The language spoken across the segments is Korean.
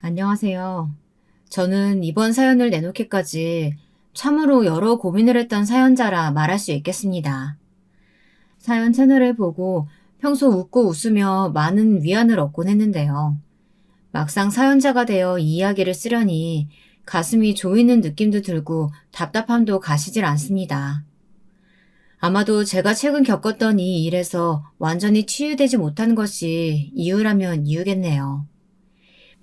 안녕하세요. 저는 이번 사연을 내놓기까지 참으로 여러 고민을 했던 사연자라 말할 수 있겠습니다. 사연 채널을 보고 평소 웃고 웃으며 많은 위안을 얻곤 했는데요. 막상 사연자가 되어 이 이야기를 쓰려니 가슴이 조이는 느낌도 들고 답답함도 가시질 않습니다. 아마도 제가 최근 겪었던 이 일에서 완전히 치유되지 못한 것이 이유라면 이유겠네요.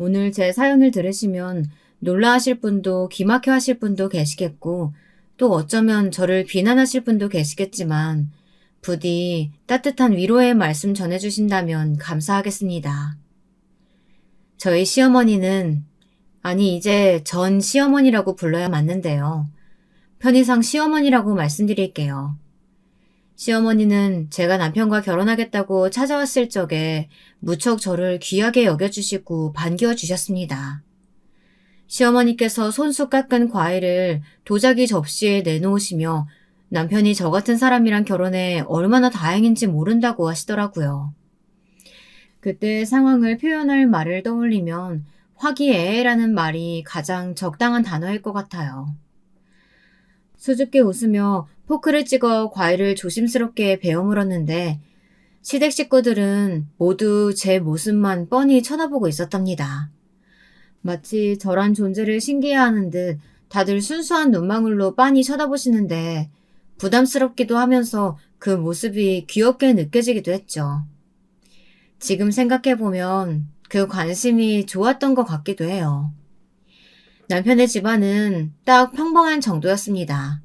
오늘 제 사연을 들으시면 놀라하실 분도 기막혀 하실 분도 계시겠고 또 어쩌면 저를 비난하실 분도 계시겠지만 부디 따뜻한 위로의 말씀 전해주신다면 감사하겠습니다. 저희 시어머니는, 아니 이제 전 시어머니라고 불러야 맞는데요. 편의상 시어머니라고 말씀드릴게요. 시어머니는 제가 남편과 결혼하겠다고 찾아왔을 적에 무척 저를 귀하게 여겨주시고 반겨주셨습니다. 시어머니께서 손수 깎은 과일을 도자기 접시에 내놓으시며 남편이 저 같은 사람이랑 결혼해 얼마나 다행인지 모른다고 하시더라고요. 그때 상황을 표현할 말을 떠올리면 화기애애라는 말이 가장 적당한 단어일 것 같아요. 수줍게 웃으며 포크를 찍어 과일을 조심스럽게 베어 물었는데 시댁 식구들은 모두 제 모습만 뻔히 쳐다보고 있었답니다. 마치 저란 존재를 신기해하는 듯 다들 순수한 눈망울로 빤히 쳐다보시는데 부담스럽기도 하면서 그 모습이 귀엽게 느껴지기도 했죠. 지금 생각해보면 그 관심이 좋았던 것 같기도 해요. 남편의 집안은 딱 평범한 정도였습니다.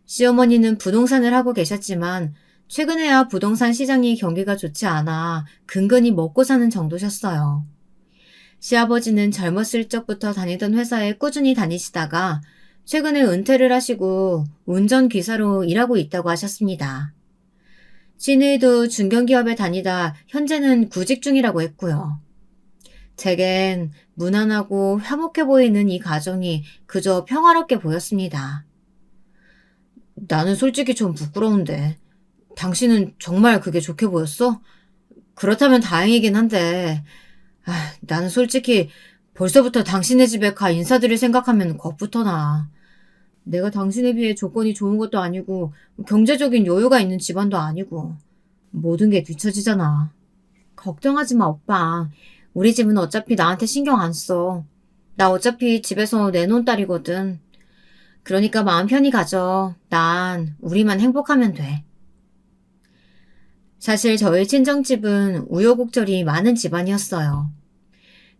시어머니는 부동산을 하고 계셨지만 최근에야 부동산 시장이 경기가 좋지 않아 근근히 먹고 사는 정도셨어요. 시아버지는 젊었을 적부터 다니던 회사에 꾸준히 다니시다가 최근에 은퇴를 하시고 운전기사로 일하고 있다고 하셨습니다. 시내에도 중견기업에 다니다 현재는 구직 중이라고 했고요. 제겐 무난하고 화목해 보이는 이 가정이 그저 평화롭게 보였습니다. 나는 솔직히 좀 부끄러운데 당신은 정말 그게 좋게 보였어? 그렇다면 다행이긴 한데 나는 솔직히 벌써부터 당신네 집에 가 인사드릴 생각하면 겁부터 나. 내가 당신에 비해 조건이 좋은 것도 아니고 경제적인 여유가 있는 집안도 아니고 모든 게 뒤처지잖아. 걱정하지 마, 오빠. 우리 집은 어차피 나한테 신경 안 써. 나 어차피 집에서 내놓은 딸이거든. 그러니까 마음 편히 가져. 난 우리만 행복하면 돼. 사실 저희 친정집은 우여곡절이 많은 집안이었어요.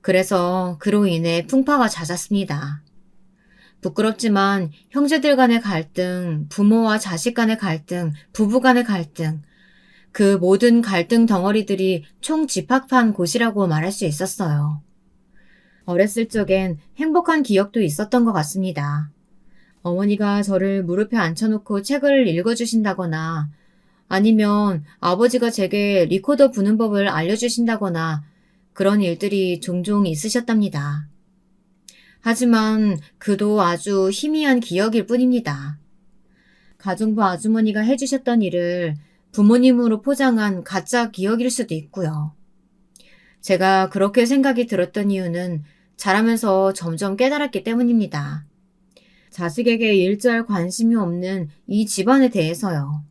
그래서 그로 인해 풍파가 잦았습니다. 부끄럽지만 형제들 간의 갈등, 부모와 자식 간의 갈등, 부부 간의 갈등, 그 모든 갈등 덩어리들이 총집합한 곳이라고 말할 수 있었어요. 어렸을 적엔 행복한 기억도 있었던 것 같습니다. 어머니가 저를 무릎에 앉혀놓고 책을 읽어주신다거나 아니면 아버지가 제게 리코더 부는 법을 알려주신다거나 그런 일들이 종종 있으셨답니다. 하지만 그도 아주 희미한 기억일 뿐입니다. 가정부 아주머니가 해주셨던 일을 부모님으로 포장한 가짜 기억일 수도 있고요. 제가 그렇게 생각이 들었던 이유는 자라면서 점점 깨달았기 때문입니다. 자식에게 일절 관심이 없는 이 집안에 대해서요.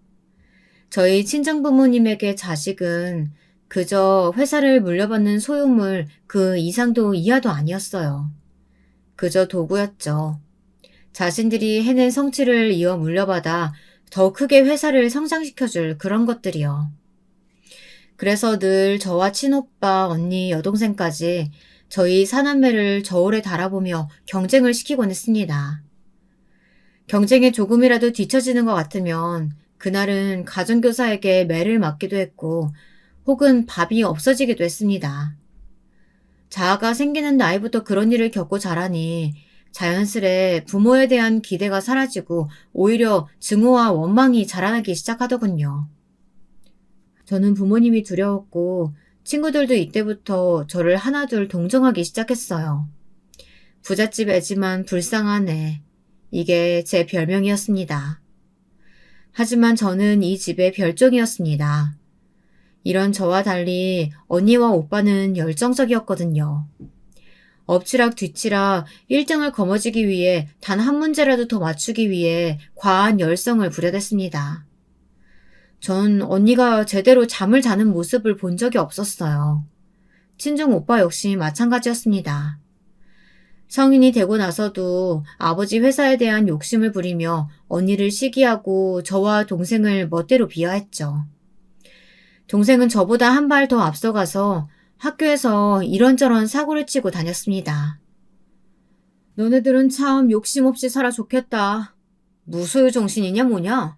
저희 친정부모님에게 자식은 그저 회사를 물려받는 소유물 그 이상도 이하도 아니었어요. 그저 도구였죠. 자신들이 해낸 성취를 이어 물려받아 더 크게 회사를 성장시켜줄 그런 것들이요. 그래서 늘 저와 친오빠, 언니, 여동생까지 저희 사남매를 저울에 달아보며 경쟁을 시키곤 했습니다. 경쟁에 조금이라도 뒤처지는 것 같으면 그날은 가정교사에게 매를 맞기도 했고 혹은 밥이 없어지기도 했습니다. 자아가 생기는 나이부터 그런 일을 겪고 자라니 자연스레 부모에 대한 기대가 사라지고 오히려 증오와 원망이 자라나기 시작하더군요. 저는 부모님이 두려웠고 친구들도 이때부터 저를 하나둘 동정하기 시작했어요. 부잣집 애지만 불쌍한 애. 이게 제 별명이었습니다. 하지만 저는 이 집의 별종이었습니다. 이런 저와 달리 언니와 오빠는 열정적이었거든요. 엎치락 뒤치락 1등을 거머쥐기 위해 단 한 문제라도 더 맞추기 위해 과한 열성을 부려댔습니다. 전 언니가 제대로 잠을 자는 모습을 본 적이 없었어요. 친정 오빠 역시 마찬가지였습니다. 성인이 되고 나서도 아버지 회사에 대한 욕심을 부리며 언니를 시기하고 저와 동생을 멋대로 비하했죠. 동생은 저보다 한 발 더 앞서가서 학교에서 이런저런 사고를 치고 다녔습니다. 너네들은 참 욕심 없이 살아 좋겠다. 무소유 정신이냐 뭐냐?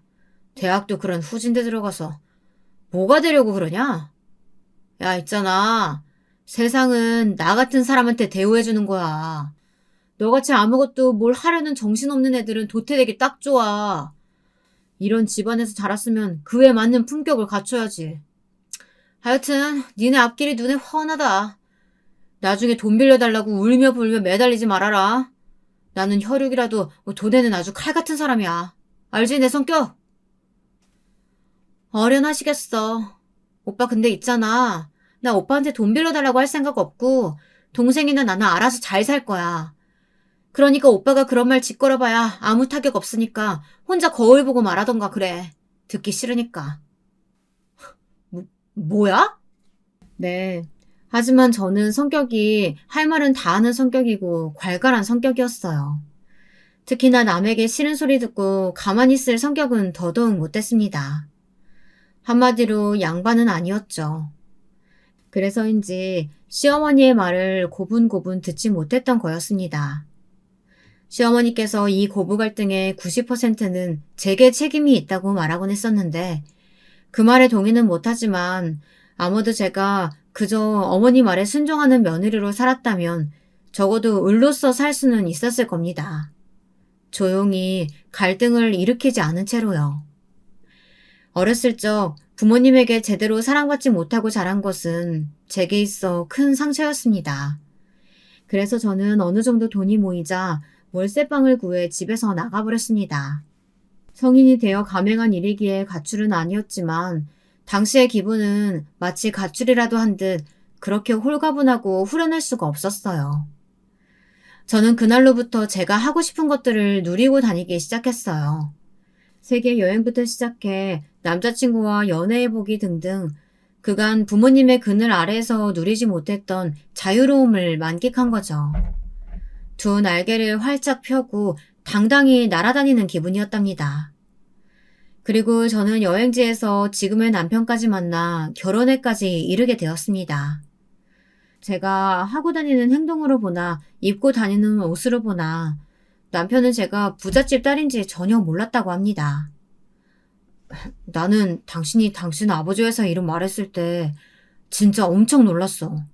대학도 그런 후진대 들어가서 뭐가 되려고 그러냐? 야, 있잖아. 세상은 나 같은 사람한테 대우해주는 거야. 너같이 아무것도 뭘 하려는 정신없는 애들은 도태되기 딱 좋아. 이런 집안에서 자랐으면 그에 맞는 품격을 갖춰야지. 하여튼 니네 앞길이 눈에 훤하다. 나중에 돈 빌려달라고 울며 불며 매달리지 말아라. 나는 혈육이라도 돈에는 아주 칼 같은 사람이야. 알지 내 성격? 어련하시겠어. 오빠 근데 있잖아. 나 오빠한테 돈 빌려달라고 할 생각 없고 동생이나 나는 알아서 잘 살 거야. 그러니까 오빠가 그런 말 짓거려봐야 아무 타격 없으니까 혼자 거울 보고 말하던가 그래. 듣기 싫으니까. 뭐야? 네. 하지만 저는 성격이 할 말은 다 하는 성격이고 괄괄한 성격이었어요. 특히나 남에게 싫은 소리 듣고 가만히 있을 성격은 더더욱 못됐습니다. 한마디로 양반은 아니었죠. 그래서인지 시어머니의 말을 고분고분 듣지 못했던 거였습니다. 시어머니께서 이 고부 갈등의 90%는 제게 책임이 있다고 말하곤 했었는데 그 말에 동의는 못하지만 아무도 제가 그저 어머니 말에 순종하는 며느리로 살았다면 적어도 을로서 살 수는 있었을 겁니다. 조용히 갈등을 일으키지 않은 채로요. 어렸을 적 부모님에게 제대로 사랑받지 못하고 자란 것은 제게 있어 큰 상처였습니다. 그래서 저는 어느 정도 돈이 모이자 월세방을 구해 집에서 나가버렸습니다. 성인이 되어 감행한 일이기에 가출은 아니었지만 당시의 기분은 마치 가출이라도 한 듯 그렇게 홀가분하고 후련할 수가 없었어요. 저는 그날로부터 제가 하고 싶은 것들을 누리고 다니기 시작했어요. 세계 여행부터 시작해 남자친구와 연애해보기 등등 그간 부모님의 그늘 아래에서 누리지 못했던 자유로움을 만끽한 거죠. 두 날개를 활짝 펴고 당당히 날아다니는 기분이었답니다. 그리고 저는 여행지에서 지금의 남편까지 만나 결혼에까지 이르게 되었습니다. 제가 하고 다니는 행동으로 보나 입고 다니는 옷으로 보나 남편은 제가 부잣집 딸인지 전혀 몰랐다고 합니다. 나는 당신이 당신 아버지 회사 이름 말했을 때 진짜 엄청 놀랐어.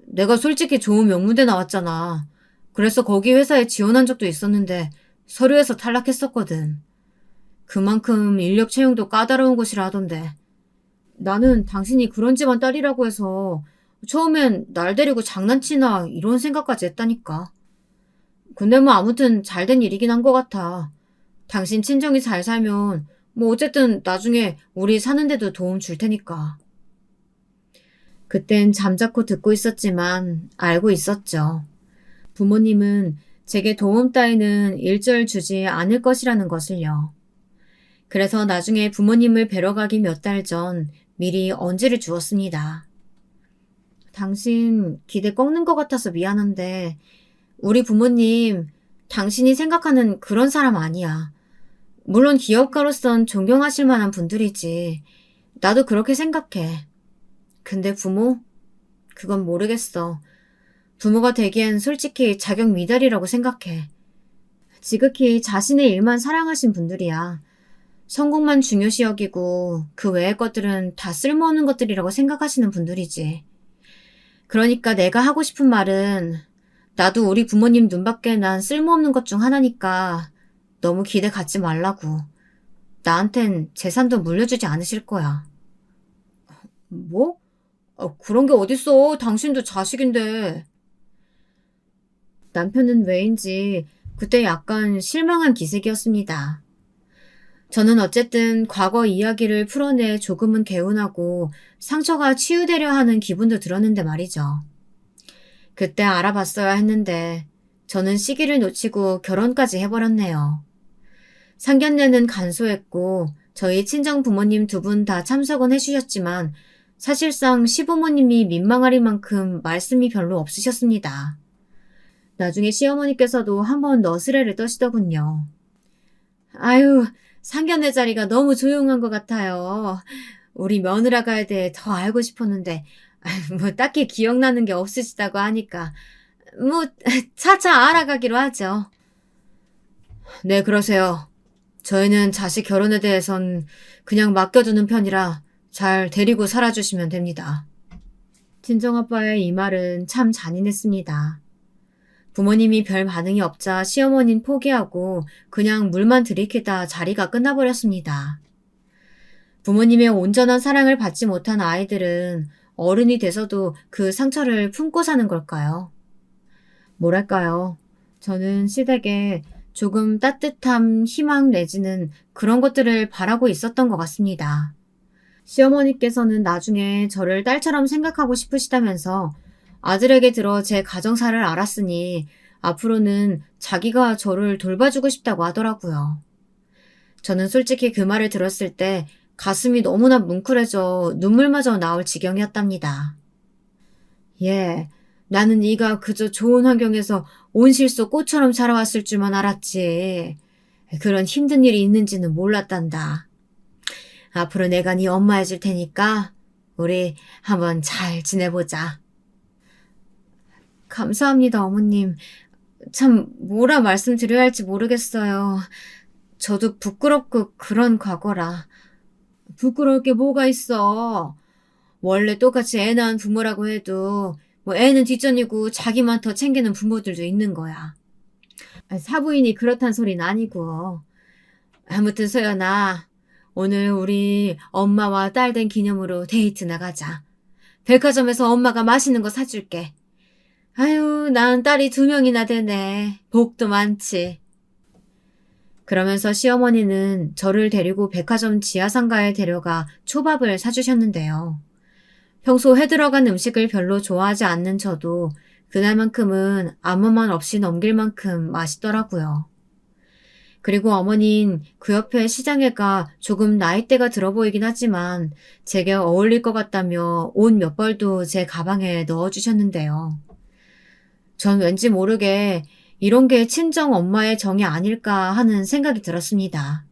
내가 솔직히 좋은 명문대 나왔잖아. 그래서 거기 회사에 지원한 적도 있었는데 서류에서 탈락했었거든. 그만큼 인력 채용도 까다로운 곳이라 하던데. 나는 당신이 그런 집안 딸이라고 해서 처음엔 날 데리고 장난치나 이런 생각까지 했다니까. 근데 뭐 아무튼 잘된 일이긴 한 것 같아. 당신 친정이 잘 살면 뭐 어쨌든 나중에 우리 사는데도 도움 줄 테니까. 그땐 잠자코 듣고 있었지만 알고 있었죠. 부모님은 제게 도움 따위는 일절 주지 않을 것이라는 것을요. 그래서 나중에 부모님을 뵈러 가기 몇 달 전 미리 언지를 주었습니다. 당신 기대 꺾는 것 같아서 미안한데 우리 부모님 당신이 생각하는 그런 사람 아니야. 물론 기업가로선 존경하실 만한 분들이지. 나도 그렇게 생각해. 근데 부모? 그건 모르겠어. 부모가 되기엔 솔직히 자격 미달이라고 생각해. 지극히 자신의 일만 사랑하신 분들이야. 성공만 중요시 여기고 그 외의 것들은 다 쓸모없는 것들이라고 생각하시는 분들이지. 그러니까 내가 하고 싶은 말은 나도 우리 부모님 눈밖에 난 쓸모없는 것 중 하나니까 너무 기대 갖지 말라고. 나한텐 재산도 물려주지 않으실 거야. 뭐? 그런 게 어딨어. 당신도 자식인데. 남편은 왜인지 그때 약간 실망한 기색이었습니다. 저는 어쨌든 과거 이야기를 풀어내 조금은 개운하고 상처가 치유되려 하는 기분도 들었는데 말이죠. 그때 알아봤어야 했는데 저는 시기를 놓치고 결혼까지 해버렸네요. 상견례는 간소했고 저희 친정 부모님 두 분 다 참석은 해주셨지만 사실상 시부모님이 민망할 만큼 말씀이 별로 없으셨습니다. 나중에 시어머니께서도 한번 너스레를 떠시더군요. 아유, 상견례 자리가 너무 조용한 것 같아요. 우리 며느라가에 대해 더 알고 싶었는데 뭐 딱히 기억나는 게 없으시다고 하니까 뭐 차차 알아가기로 하죠. 네, 그러세요. 저희는 자식 결혼에 대해선 그냥 맡겨두는 편이라 잘 데리고 살아주시면 됩니다. 친정아빠의 이 말은 참 잔인했습니다. 부모님이 별 반응이 없자 시어머니는 포기하고 그냥 물만 들이키다 자리가 끝나버렸습니다. 부모님의 온전한 사랑을 받지 못한 아이들은 어른이 돼서도 그 상처를 품고 사는 걸까요? 뭐랄까요? 저는 시댁에 조금 따뜻함, 희망 내지는 그런 것들을 바라고 있었던 것 같습니다. 시어머니께서는 나중에 저를 딸처럼 생각하고 싶으시다면서 아들에게 들어 제 가정사를 알았으니 앞으로는 자기가 저를 돌봐주고 싶다고 하더라고요. 저는 솔직히 그 말을 들었을 때 가슴이 너무나 뭉클해져 눈물마저 나올 지경이었답니다. 예, 나는 네가 그저 좋은 환경에서 온실속 꽃처럼 자라왔을 줄만 알았지. 그런 힘든 일이 있는지는 몰랐단다. 앞으로 내가 네 엄마 해줄 테니까 우리 한번 잘 지내보자. 감사합니다, 어머님. 참 뭐라 말씀드려야 할지 모르겠어요. 저도 부끄럽고 그런 과거라. 부끄러울 게 뭐가 있어. 원래 똑같이 애 낳은 부모라고 해도 뭐 애는 뒷전이고 자기만 더 챙기는 부모들도 있는 거야. 사부인이 그렇단 소리는 아니고. 아무튼 소연아, 오늘 우리 엄마와 딸 된 기념으로 데이트 나가자. 백화점에서 엄마가 맛있는 거 사줄게. 아유, 난 딸이 2명이나 되네. 복도 많지. 그러면서 시어머니는 저를 데리고 백화점 지하상가에 데려가 초밥을 사주셨는데요. 평소 해 들어간 음식을 별로 좋아하지 않는 저도 그날만큼은 아무 말 없이 넘길 만큼 맛있더라고요. 그리고 어머닌 그 옆에 시장애가 조금 나이대가 들어 보이긴 하지만 제게 어울릴 것 같다며 옷 몇 벌도 제 가방에 넣어주셨는데요. 전 왠지 모르게 이런 게 친정 엄마의 정이 아닐까 하는 생각이 들었습니다.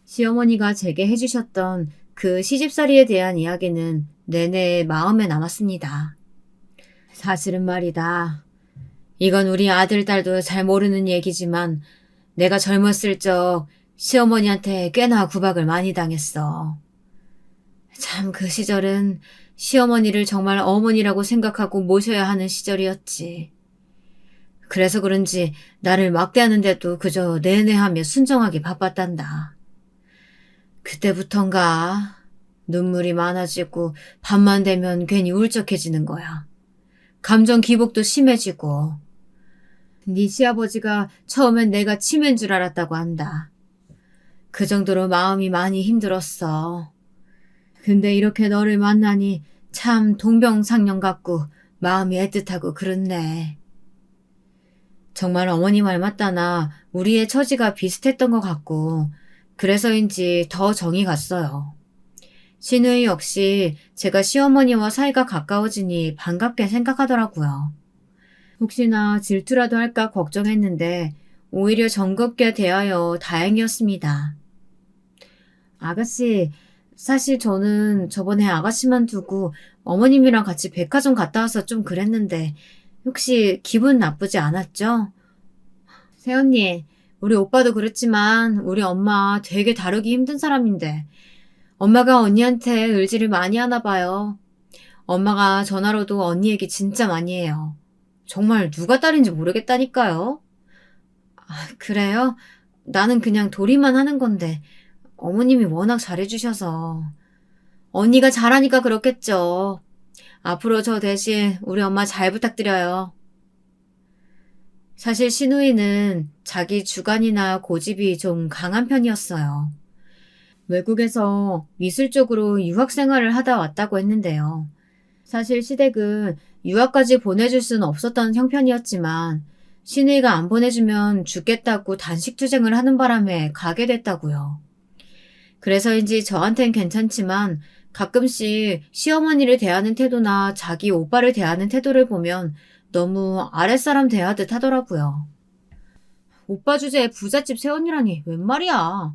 시어머니가 제게 해주셨던 그 시집살이에 대한 이야기는 내내 마음에 남았습니다. 사실은 말이다. 이건 우리 아들, 딸도 잘 모르는 얘기지만 내가 젊었을 적 시어머니한테 꽤나 구박을 많이 당했어. 참 그 시절은 시어머니를 정말 어머니라고 생각하고 모셔야 하는 시절이었지. 그래서 그런지 나를 막대하는데도 그저 내내하며 순정하기 바빴단다. 그때부턴가 눈물이 많아지고 밤만 되면 괜히 울적해지는 거야. 감정 기복도 심해지고. 네 시아버지가 처음엔 내가 치매인 줄 알았다고 한다. 그 정도로 마음이 많이 힘들었어. 근데 이렇게 너를 만나니 참 동병상련 같고 마음이 애틋하고 그렇네. 정말 어머니 말 맞다나 우리의 처지가 비슷했던 것 같고 그래서인지 더 정이 갔어요. 신우이 역시 제가 시어머니와 사이가 가까워지니 반갑게 생각하더라고요. 혹시나 질투라도 할까 걱정했는데 오히려 정겹게 대하여 다행이었습니다. 아가씨, 사실 저는 저번에 아가씨만 두고 어머님이랑 같이 백화점 갔다 와서 좀 그랬는데 혹시 기분 나쁘지 않았죠? 새언니, 우리 오빠도 그랬지만 우리 엄마 되게 다루기 힘든 사람인데 엄마가 언니한테 의지를 많이 하나 봐요. 엄마가 전화로도 언니 얘기 진짜 많이 해요. 정말 누가 딸인지 모르겠다니까요. 아, 그래요? 나는 그냥 도리만 하는 건데 어머님이 워낙 잘해주셔서. 언니가 잘하니까 그렇겠죠. 앞으로 저 대신 우리 엄마 잘 부탁드려요. 사실 신우이는 자기 주관이나 고집이 좀 강한 편이었어요. 외국에서 미술 쪽으로 유학 생활을 하다 왔다고 했는데요. 사실 시댁은 유학까지 보내줄 수는 없었던 형편이었지만 시누이가 안 보내주면 죽겠다고 단식 투쟁을 하는 바람에 가게 됐다고요. 그래서인지 저한텐 괜찮지만 가끔씩 시어머니를 대하는 태도나 자기 오빠를 대하는 태도를 보면 너무 아랫사람 대하듯 하더라고요. 오빠 주제에 부잣집 새언니라니 웬 말이야.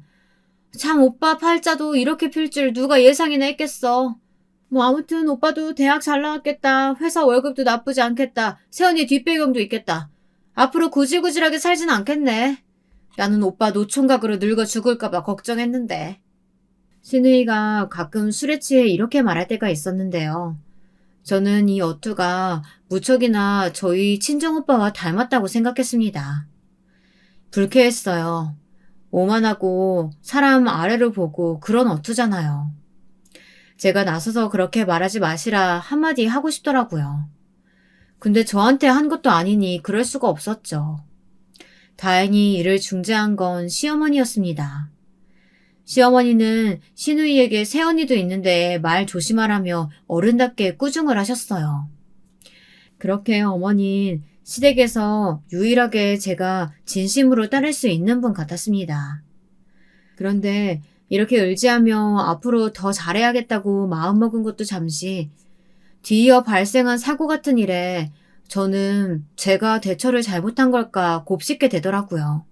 참 오빠 팔자도 이렇게 필 줄 누가 예상이나 했겠어. 뭐 아무튼 오빠도 대학 잘 나왔겠다. 회사 월급도 나쁘지 않겠다. 새언니 뒷배경도 있겠다. 앞으로 구질구질하게 살진 않겠네. 나는 오빠 노총각으로 늙어 죽을까봐 걱정했는데. 시누이가 가끔 술에 취해 이렇게 말할 때가 있었는데요. 저는 이 어투가 무척이나 저희 친정오빠와 닮았다고 생각했습니다. 불쾌했어요. 오만하고 사람 아래로 보고 그런 어투잖아요. 제가 나서서 그렇게 말하지 마시라 한마디 하고 싶더라고요. 근데 저한테 한 것도 아니니 그럴 수가 없었죠. 다행히 이를 중재한 건 시어머니였습니다. 시어머니는 시누이에게 새언니도 있는데 말 조심하라며 어른답게 꾸중을 하셨어요. 그렇게 어머니는 시댁에서 유일하게 제가 진심으로 따를 수 있는 분 같았습니다. 그런데 이렇게 의지하며 앞으로 더 잘해야겠다고 마음먹은 것도 잠시 뒤이어 발생한 사고 같은 일에 저는 제가 대처를 잘못한 걸까 곱씹게 되더라고요.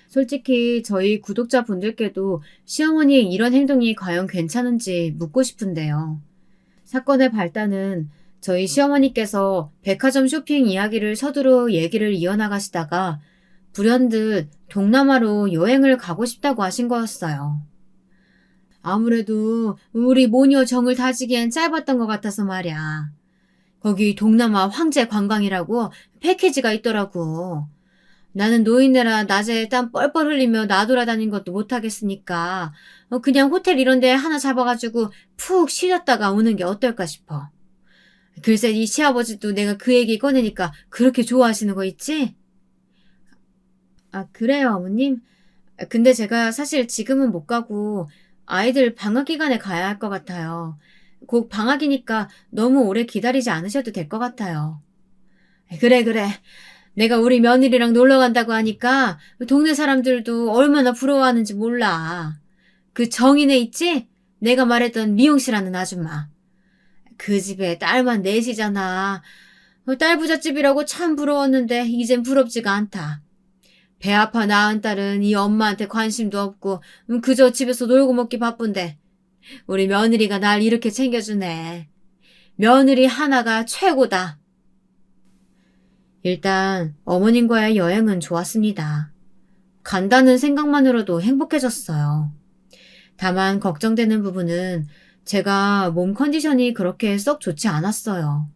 솔직히 저희 구독자분들께도 시어머니의 이런 행동이 과연 괜찮은지 묻고 싶은데요. 사건의 발단은 저희 시어머니께서 백화점 쇼핑 이야기를 서두로 얘기를 이어나가시다가 불현듯 동남아로 여행을 가고 싶다고 하신 거였어요. 아무래도 우리 모녀 정을 다지기엔 짧았던 것 같아서 말이야. 거기 동남아 황제 관광이라고 패키지가 있더라고. 나는 노인네라 낮에 땀 뻘뻘 흘리며 나돌아다닌 것도 못하겠으니까 그냥 호텔 이런 데 하나 잡아가지고 푹 쉬었다가 오는 게 어떨까 싶어. 글쎄 이 시아버지도 내가 그 얘기 꺼내니까 그렇게 좋아하시는 거 있지? 아 그래요 어머님? 근데 제가 사실 지금은 못 가고 아이들 방학 기간에 가야 할 것 같아요. 곧 방학이니까 너무 오래 기다리지 않으셔도 될 것 같아요. 그래 그래. 내가 우리 며느리랑 놀러 간다고 하니까 동네 사람들도 얼마나 부러워하는지 몰라. 그 정인애 있지? 내가 말했던 미용실하는 아줌마. 그 집에 딸만 넷이잖아. 딸 부잣집이라고 참 부러웠는데 이젠 부럽지가 않다. 배 아파 낳은 딸은 이 엄마한테 관심도 없고 그저 집에서 놀고 먹기 바쁜데 우리 며느리가 날 이렇게 챙겨주네. 며느리 하나가 최고다. 일단 어머님과의 여행은 좋았습니다. 간다는 생각만으로도 행복해졌어요. 다만 걱정되는 부분은 제가 몸 컨디션이 그렇게 썩 좋지 않았어요.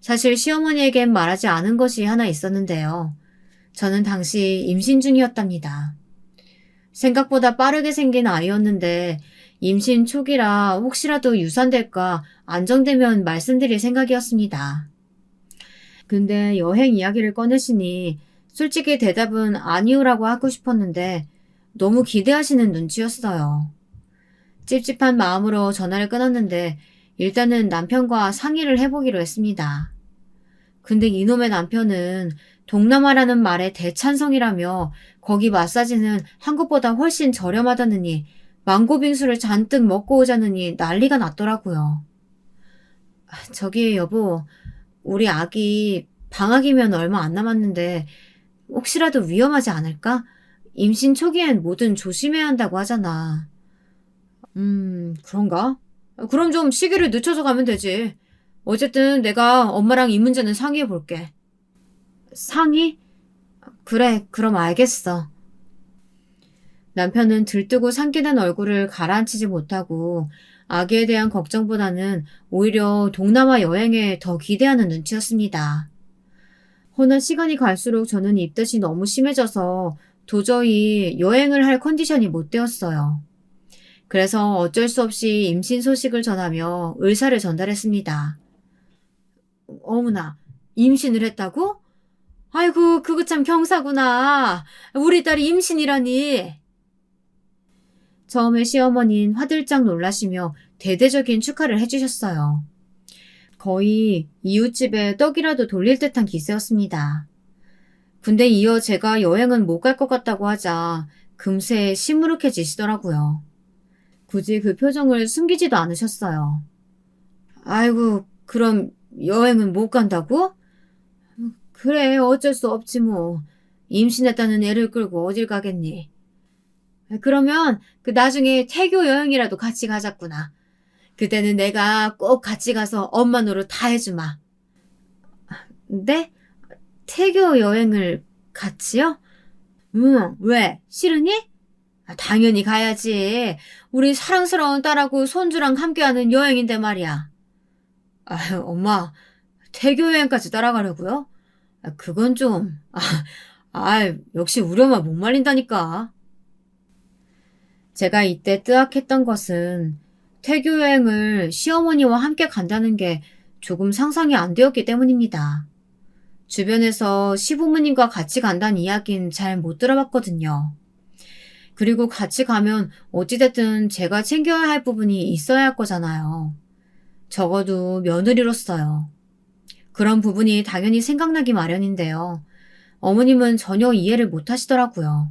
사실 시어머니에겐 말하지 않은 것이 하나 있었는데요. 저는 당시 임신 중이었답니다. 생각보다 빠르게 생긴 아이였는데 임신 초기라 혹시라도 유산될까 안정되면 말씀드릴 생각이었습니다. 근데 여행 이야기를 꺼내시니 솔직히 대답은 아니오라고 하고 싶었는데 너무 기대하시는 눈치였어요. 찝찝한 마음으로 전화를 끊었는데 일단은 남편과 상의를 해보기로 했습니다. 근데 이놈의 남편은 동남아라는 말에 대찬성이라며 거기 마사지는 한국보다 훨씬 저렴하다느니 망고빙수를 잔뜩 먹고 오자느니 난리가 났더라고요. 저기 여보, 우리 아기 방학이면 얼마 안 남았는데 혹시라도 위험하지 않을까? 임신 초기엔 뭐든 조심해야 한다고 하잖아. 그런가? 그럼 좀 시기를 늦춰서 가면 되지. 어쨌든 내가 엄마랑 이 문제는 상의해 볼게. 상의? 그래, 그럼 알겠어. 남편은 들뜨고 상기된 얼굴을 가라앉히지 못하고 아기에 대한 걱정보다는 오히려 동남아 여행에 더 기대하는 눈치였습니다. 허나 시간이 갈수록 저는 입덧이 너무 심해져서 도저히 여행을 할 컨디션이 못 되었어요. 그래서 어쩔 수 없이 임신 소식을 전하며 의사를 전달했습니다. 어머나, 임신을 했다고? 아이고, 그거 참 경사구나. 우리 딸이 임신이라니. 처음에 시어머니는 화들짝 놀라시며 대대적인 축하를 해주셨어요. 거의 이웃집에 떡이라도 돌릴 듯한 기세였습니다. 근데 이어 제가 여행은 못 갈 것 같다고 하자 금세 시무룩해지시더라고요. 굳이 그 표정을 숨기지도 않으셨어요. 아이고, 그럼 여행은 못 간다고? 그래, 어쩔 수 없지 뭐. 임신했다는 애를 끌고 어딜 가겠니? 그러면 나중에 태교 여행이라도 같이 가자꾸나. 그때는 내가 꼭 같이 가서 엄마 노릇 다 해주마. 네? 태교 여행을 같이요? 응, 왜? 싫으니? 당연히 가야지. 우리 사랑스러운 딸하고 손주랑 함께하는 여행인데 말이야. 아유, 엄마, 태교 여행까지 따라가려고요? 그건 좀, 역시 우리 엄마 못 말린다니까. 제가 이때 뜨악했던 것은 태교 여행을 시어머니와 함께 간다는 게 조금 상상이 안 되었기 때문입니다. 주변에서 시부모님과 같이 간다는 이야기는 잘 못 들어봤거든요. 그리고 같이 가면 어찌됐든 제가 챙겨야 할 부분이 있어야 할 거잖아요. 적어도 며느리로서요. 그런 부분이 당연히 생각나기 마련인데요. 어머님은 전혀 이해를 못 하시더라고요.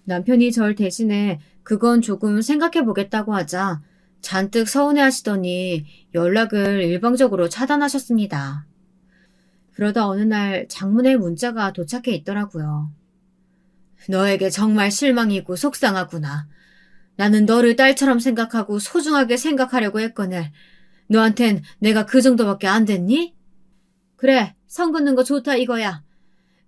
남편이 절 대신에 그건 조금 생각해 보겠다고 하자 잔뜩 서운해 하시더니 연락을 일방적으로 차단하셨습니다. 그러다 어느 날 장문의 문자가 도착해 있더라고요. 너에게 정말 실망이고 속상하구나. 나는 너를 딸처럼 생각하고 소중하게 생각하려고 했거늘 너한텐 내가 그 정도밖에 안 됐니? 그래, 선 긋는 거 좋다 이거야.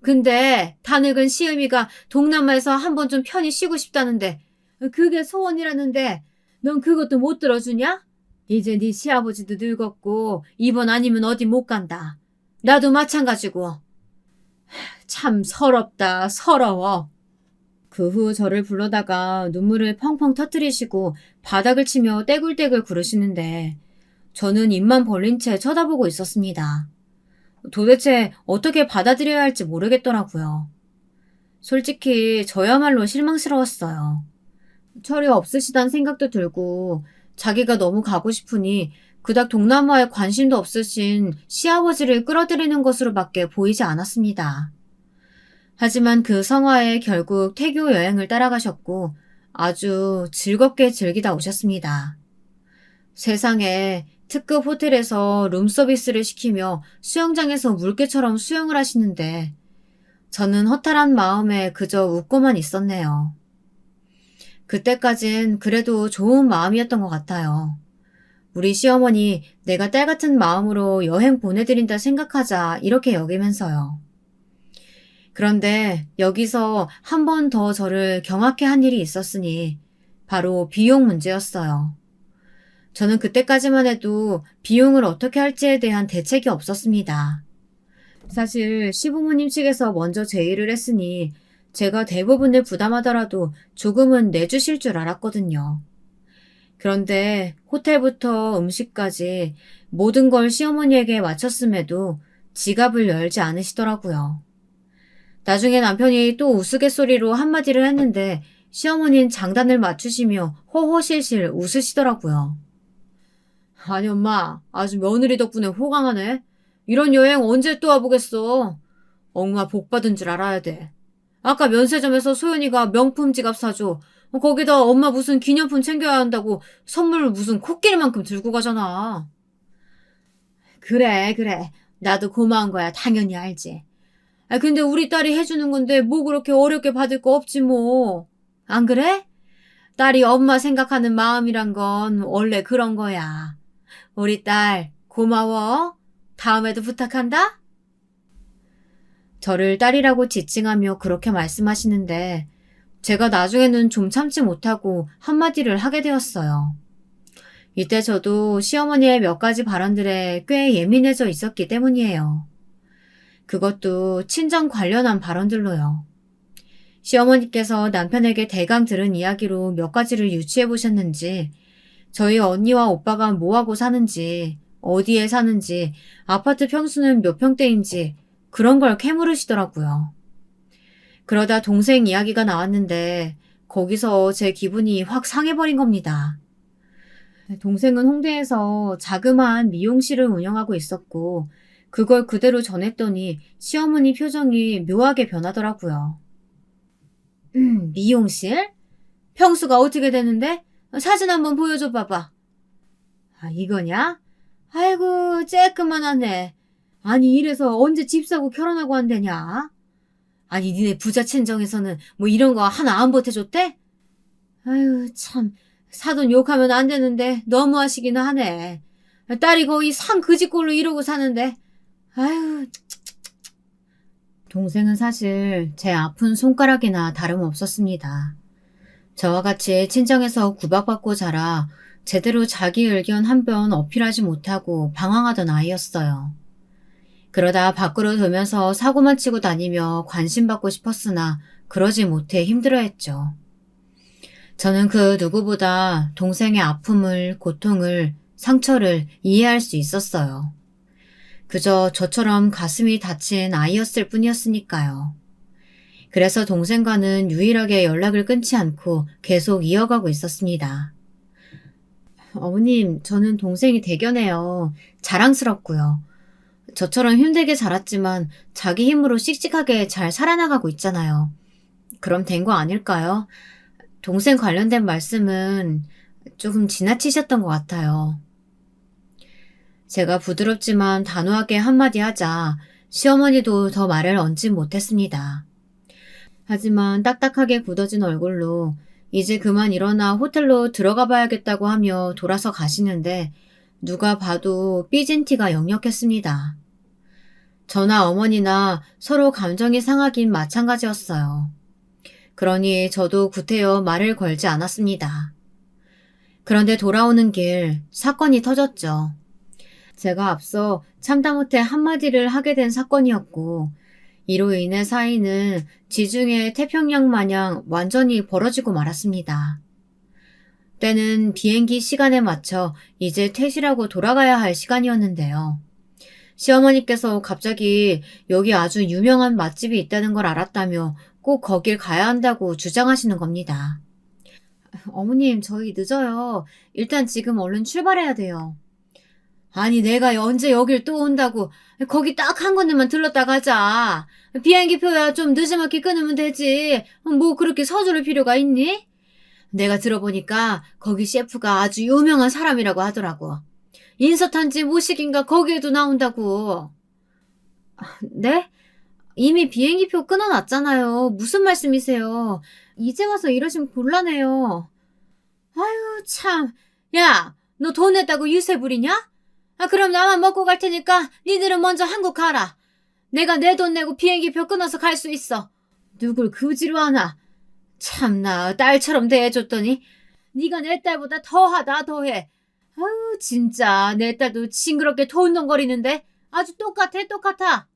근데 다 늙은 시음이가 동남아에서 한번 좀 편히 쉬고 싶다는데 그게 소원이라는데 넌 그것도 못 들어주냐? 이제 네 시아버지도 늙었고 이번 아니면 어디 못 간다. 나도 마찬가지고. 참 서럽다 서러워. 그 후 저를 불러다가 눈물을 펑펑 터뜨리시고 바닥을 치며 떼굴떼굴 구르시는데 저는 입만 벌린 채 쳐다보고 있었습니다. 도대체 어떻게 받아들여야 할지 모르겠더라고요. 솔직히 저야말로 실망스러웠어요. 철이 없으시단 생각도 들고 자기가 너무 가고 싶으니 그닥 동남아에 관심도 없으신 시아버지를 끌어들이는 것으로밖에 보이지 않았습니다. 하지만 그 성화에 결국 태교 여행을 따라가셨고 아주 즐겁게 즐기다 오셨습니다. 세상에 특급 호텔에서 룸서비스를 시키며 수영장에서 물개처럼 수영을 하시는데 저는 허탈한 마음에 그저 웃고만 있었네요. 그때까진 그래도 좋은 마음이었던 것 같아요. 우리 시어머니 내가 딸 같은 마음으로 여행 보내드린다 생각하자 이렇게 여기면서요. 그런데 여기서 한 번 더 저를 경악해 한 일이 있었으니 바로 비용 문제였어요. 저는 그때까지만 해도 비용을 어떻게 할지에 대한 대책이 없었습니다. 사실 시부모님 측에서 먼저 제의를 했으니 제가 대부분을 부담하더라도 조금은 내주실 줄 알았거든요. 그런데 호텔부터 음식까지 모든 걸 시어머니에게 마쳤음에도 지갑을 열지 않으시더라고요. 나중에 남편이 또 우스갯소리로 한마디를 했는데 시어머니는 장단을 맞추시며 호호실실 웃으시더라고요. 아니 엄마, 아주 며느리 덕분에 호강하네. 이런 여행 언제 또 와보겠어. 엄마 복 받은 줄 알아야 돼. 아까 면세점에서 소연이가 명품 지갑 사줘. 거기다 엄마 무슨 기념품 챙겨야 한다고 선물 무슨 코끼리만큼 들고 가잖아. 그래. 나도 고마운 거야. 당연히 알지. 근데 우리 딸이 해주는 건데 뭐 그렇게 어렵게 받을 거 없지 뭐. 안 그래? 딸이 엄마 생각하는 마음이란 건 원래 그런 거야. 우리 딸 고마워. 다음에도 부탁한다. 저를 딸이라고 지칭하며 그렇게 말씀하시는데 제가 나중에는 좀 참지 못하고 한마디를 하게 되었어요. 이때 저도 시어머니의 몇 가지 발언들에 꽤 예민해져 있었기 때문이에요. 그것도 친정 관련한 발언들로요. 시어머니께서 남편에게 대강 들은 이야기로 몇 가지를 유추해 보셨는지 저희 언니와 오빠가 뭐하고 사는지 어디에 사는지 아파트 평수는 몇 평대인지 그런 걸 캐물으시더라고요. 그러다 동생 이야기가 나왔는데 거기서 제 기분이 확 상해버린 겁니다. 동생은 홍대에서 자그마한 미용실을 운영하고 있었고, 그걸 그대로 전했더니 시어머니 표정이 묘하게 변하더라고요. 미용실? 평수가 어떻게 되는데? 사진 한번 보여줘 봐봐. 아, 이거냐? 아이고, 쬐끄만하네. 아니, 이래서 언제 집 사고 결혼하고 한대냐? 아니, 니네 부자 친정에서는 뭐 이런 거 하나 안 보태줬대? 아유, 참. 사돈 욕하면 안 되는데 너무 하시긴 하네. 딸이 거의 상 그지꼴로 이러고 사는데. 아유. 동생은 사실 제 아픈 손가락이나 다름없었습니다. 저와 같이 친정에서 구박받고 자라 제대로 자기 의견 한 번 어필하지 못하고 방황하던 아이였어요. 그러다 밖으로 돌면서 사고만 치고 다니며 관심받고 싶었으나 그러지 못해 힘들어했죠. 저는 그 누구보다 동생의 아픔을, 고통을, 상처를 이해할 수 있었어요. 그저 저처럼 가슴이 다친 아이였을 뿐이었으니까요. 그래서 동생과는 유일하게 연락을 끊지 않고 계속 이어가고 있었습니다. 어머님, 저는 동생이 대견해요. 자랑스럽고요. 저처럼 힘들게 자랐지만 자기 힘으로 씩씩하게 잘 살아나가고 있잖아요. 그럼 된 거 아닐까요? 동생 관련된 말씀은 조금 지나치셨던 것 같아요. 제가 부드럽지만 단호하게 한마디 하자 시어머니도 더 말을 얹지 못했습니다. 하지만 딱딱하게 굳어진 얼굴로 이제 그만 일어나 호텔로 들어가 봐야겠다고 하며 돌아서 가시는데 누가 봐도 삐진 티가 역력했습니다. 저나 어머니나 서로 감정이 상하긴 마찬가지였어요. 그러니 저도 구태여 말을 걸지 않았습니다. 그런데 돌아오는 길 사건이 터졌죠. 제가 앞서 참다 못해 한마디를 하게 된 사건이었고 이로 인해 사이는 지중해 태평양 마냥 완전히 벌어지고 말았습니다. 때는 비행기 시간에 맞춰 이제 퇴실하고 돌아가야 할 시간이었는데요. 시어머니께서 갑자기 여기 아주 유명한 맛집이 있다는 걸 알았다며 꼭 거길 가야 한다고 주장하시는 겁니다. 어머님, 저희 늦어요. 일단 지금 얼른 출발해야 돼요. 아니, 내가 언제 여길 또 온다고. 거기 딱 한 군데만 들렀다 가자. 비행기 표야 좀 늦지막히 끊으면 되지. 뭐 그렇게 서두를 필요가 있니? 내가 들어보니까 거기 셰프가 아주 유명한 사람이라고 하더라고. 인서탄지 모식인가 거기에도 나온다고. 네? 이미 비행기표 끊어놨잖아요. 무슨 말씀이세요? 이제 와서 이러시면 곤란해요. 아유, 참. 야, 너 돈 냈다고 유세 부리냐? 아, 그럼 나만 먹고 갈 테니까 니들은 먼저 한국 가라. 내가 내 돈 내고 비행기표 끊어서 갈 수 있어. 누굴 그지로 하나. 참나, 딸처럼 대해줬더니 네가 내 딸보다 더하다 더해. 아유, 진짜 내 딸도 징그럽게 돈덩거리는데 아주 똑같아.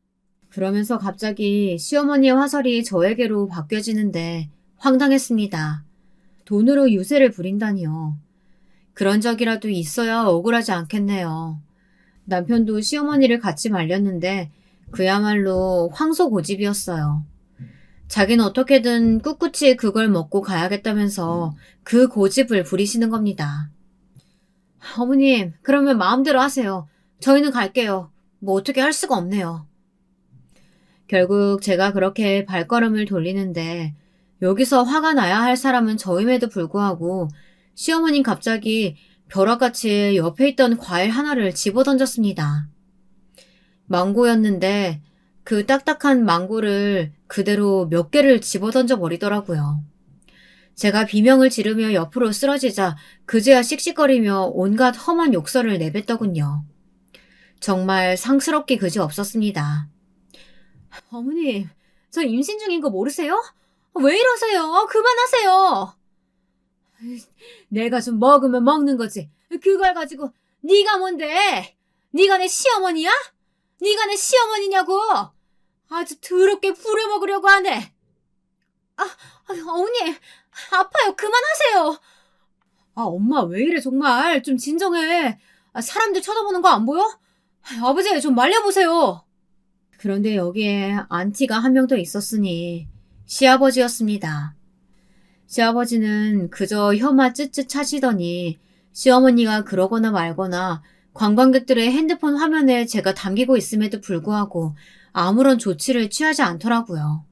그러면서 갑자기 시어머니의 화살이 저에게로 바뀌어지는데 황당했습니다. 돈으로 유세를 부린다니요. 그런 적이라도 있어야 억울하지 않겠네요. 남편도 시어머니를 같이 말렸는데 그야말로 황소고집이었어요. 자기는 어떻게든 꿋꿋이 그걸 먹고 가야겠다면서 그 고집을 부리시는 겁니다. 어머님, 그러면 마음대로 하세요. 저희는 갈게요. 뭐 어떻게 할 수가 없네요. 결국 제가 그렇게 발걸음을 돌리는데 여기서 화가 나야 할 사람은 저임에도 불구하고 시어머니는 갑자기 벼락같이 옆에 있던 과일 하나를 집어던졌습니다. 망고였는데 그 딱딱한 망고를 그대로 몇 개를 집어던져 버리더라고요. 제가 비명을 지르며 옆으로 쓰러지자 그제야 씩씩거리며 온갖 험한 욕설을 내뱉더군요. 정말 상스럽기 그지 없었습니다. 어머님, 저 임신 중인 거 모르세요? 왜 이러세요? 그만하세요. 내가 좀 먹으면 먹는 거지. 그걸 가지고 네가 뭔데? 네가 내 시어머니야? 네가 내 시어머니냐고? 아주 더럽게 부려먹으려고 하네. 어머니, 아파요. 그만하세요. 엄마 왜 이래 정말. 좀 진정해. 사람들 쳐다보는 거 안 보여? 아버지 좀 말려보세요. 그런데 여기에 안티가 한 명 더 있었으니 시아버지였습니다. 시아버지는 그저 혀만 쯧쯧 차시더니 시어머니가 그러거나 말거나 관광객들의 핸드폰 화면에 제가 담기고 있음에도 불구하고 아무런 조치를 취하지 않더라고요.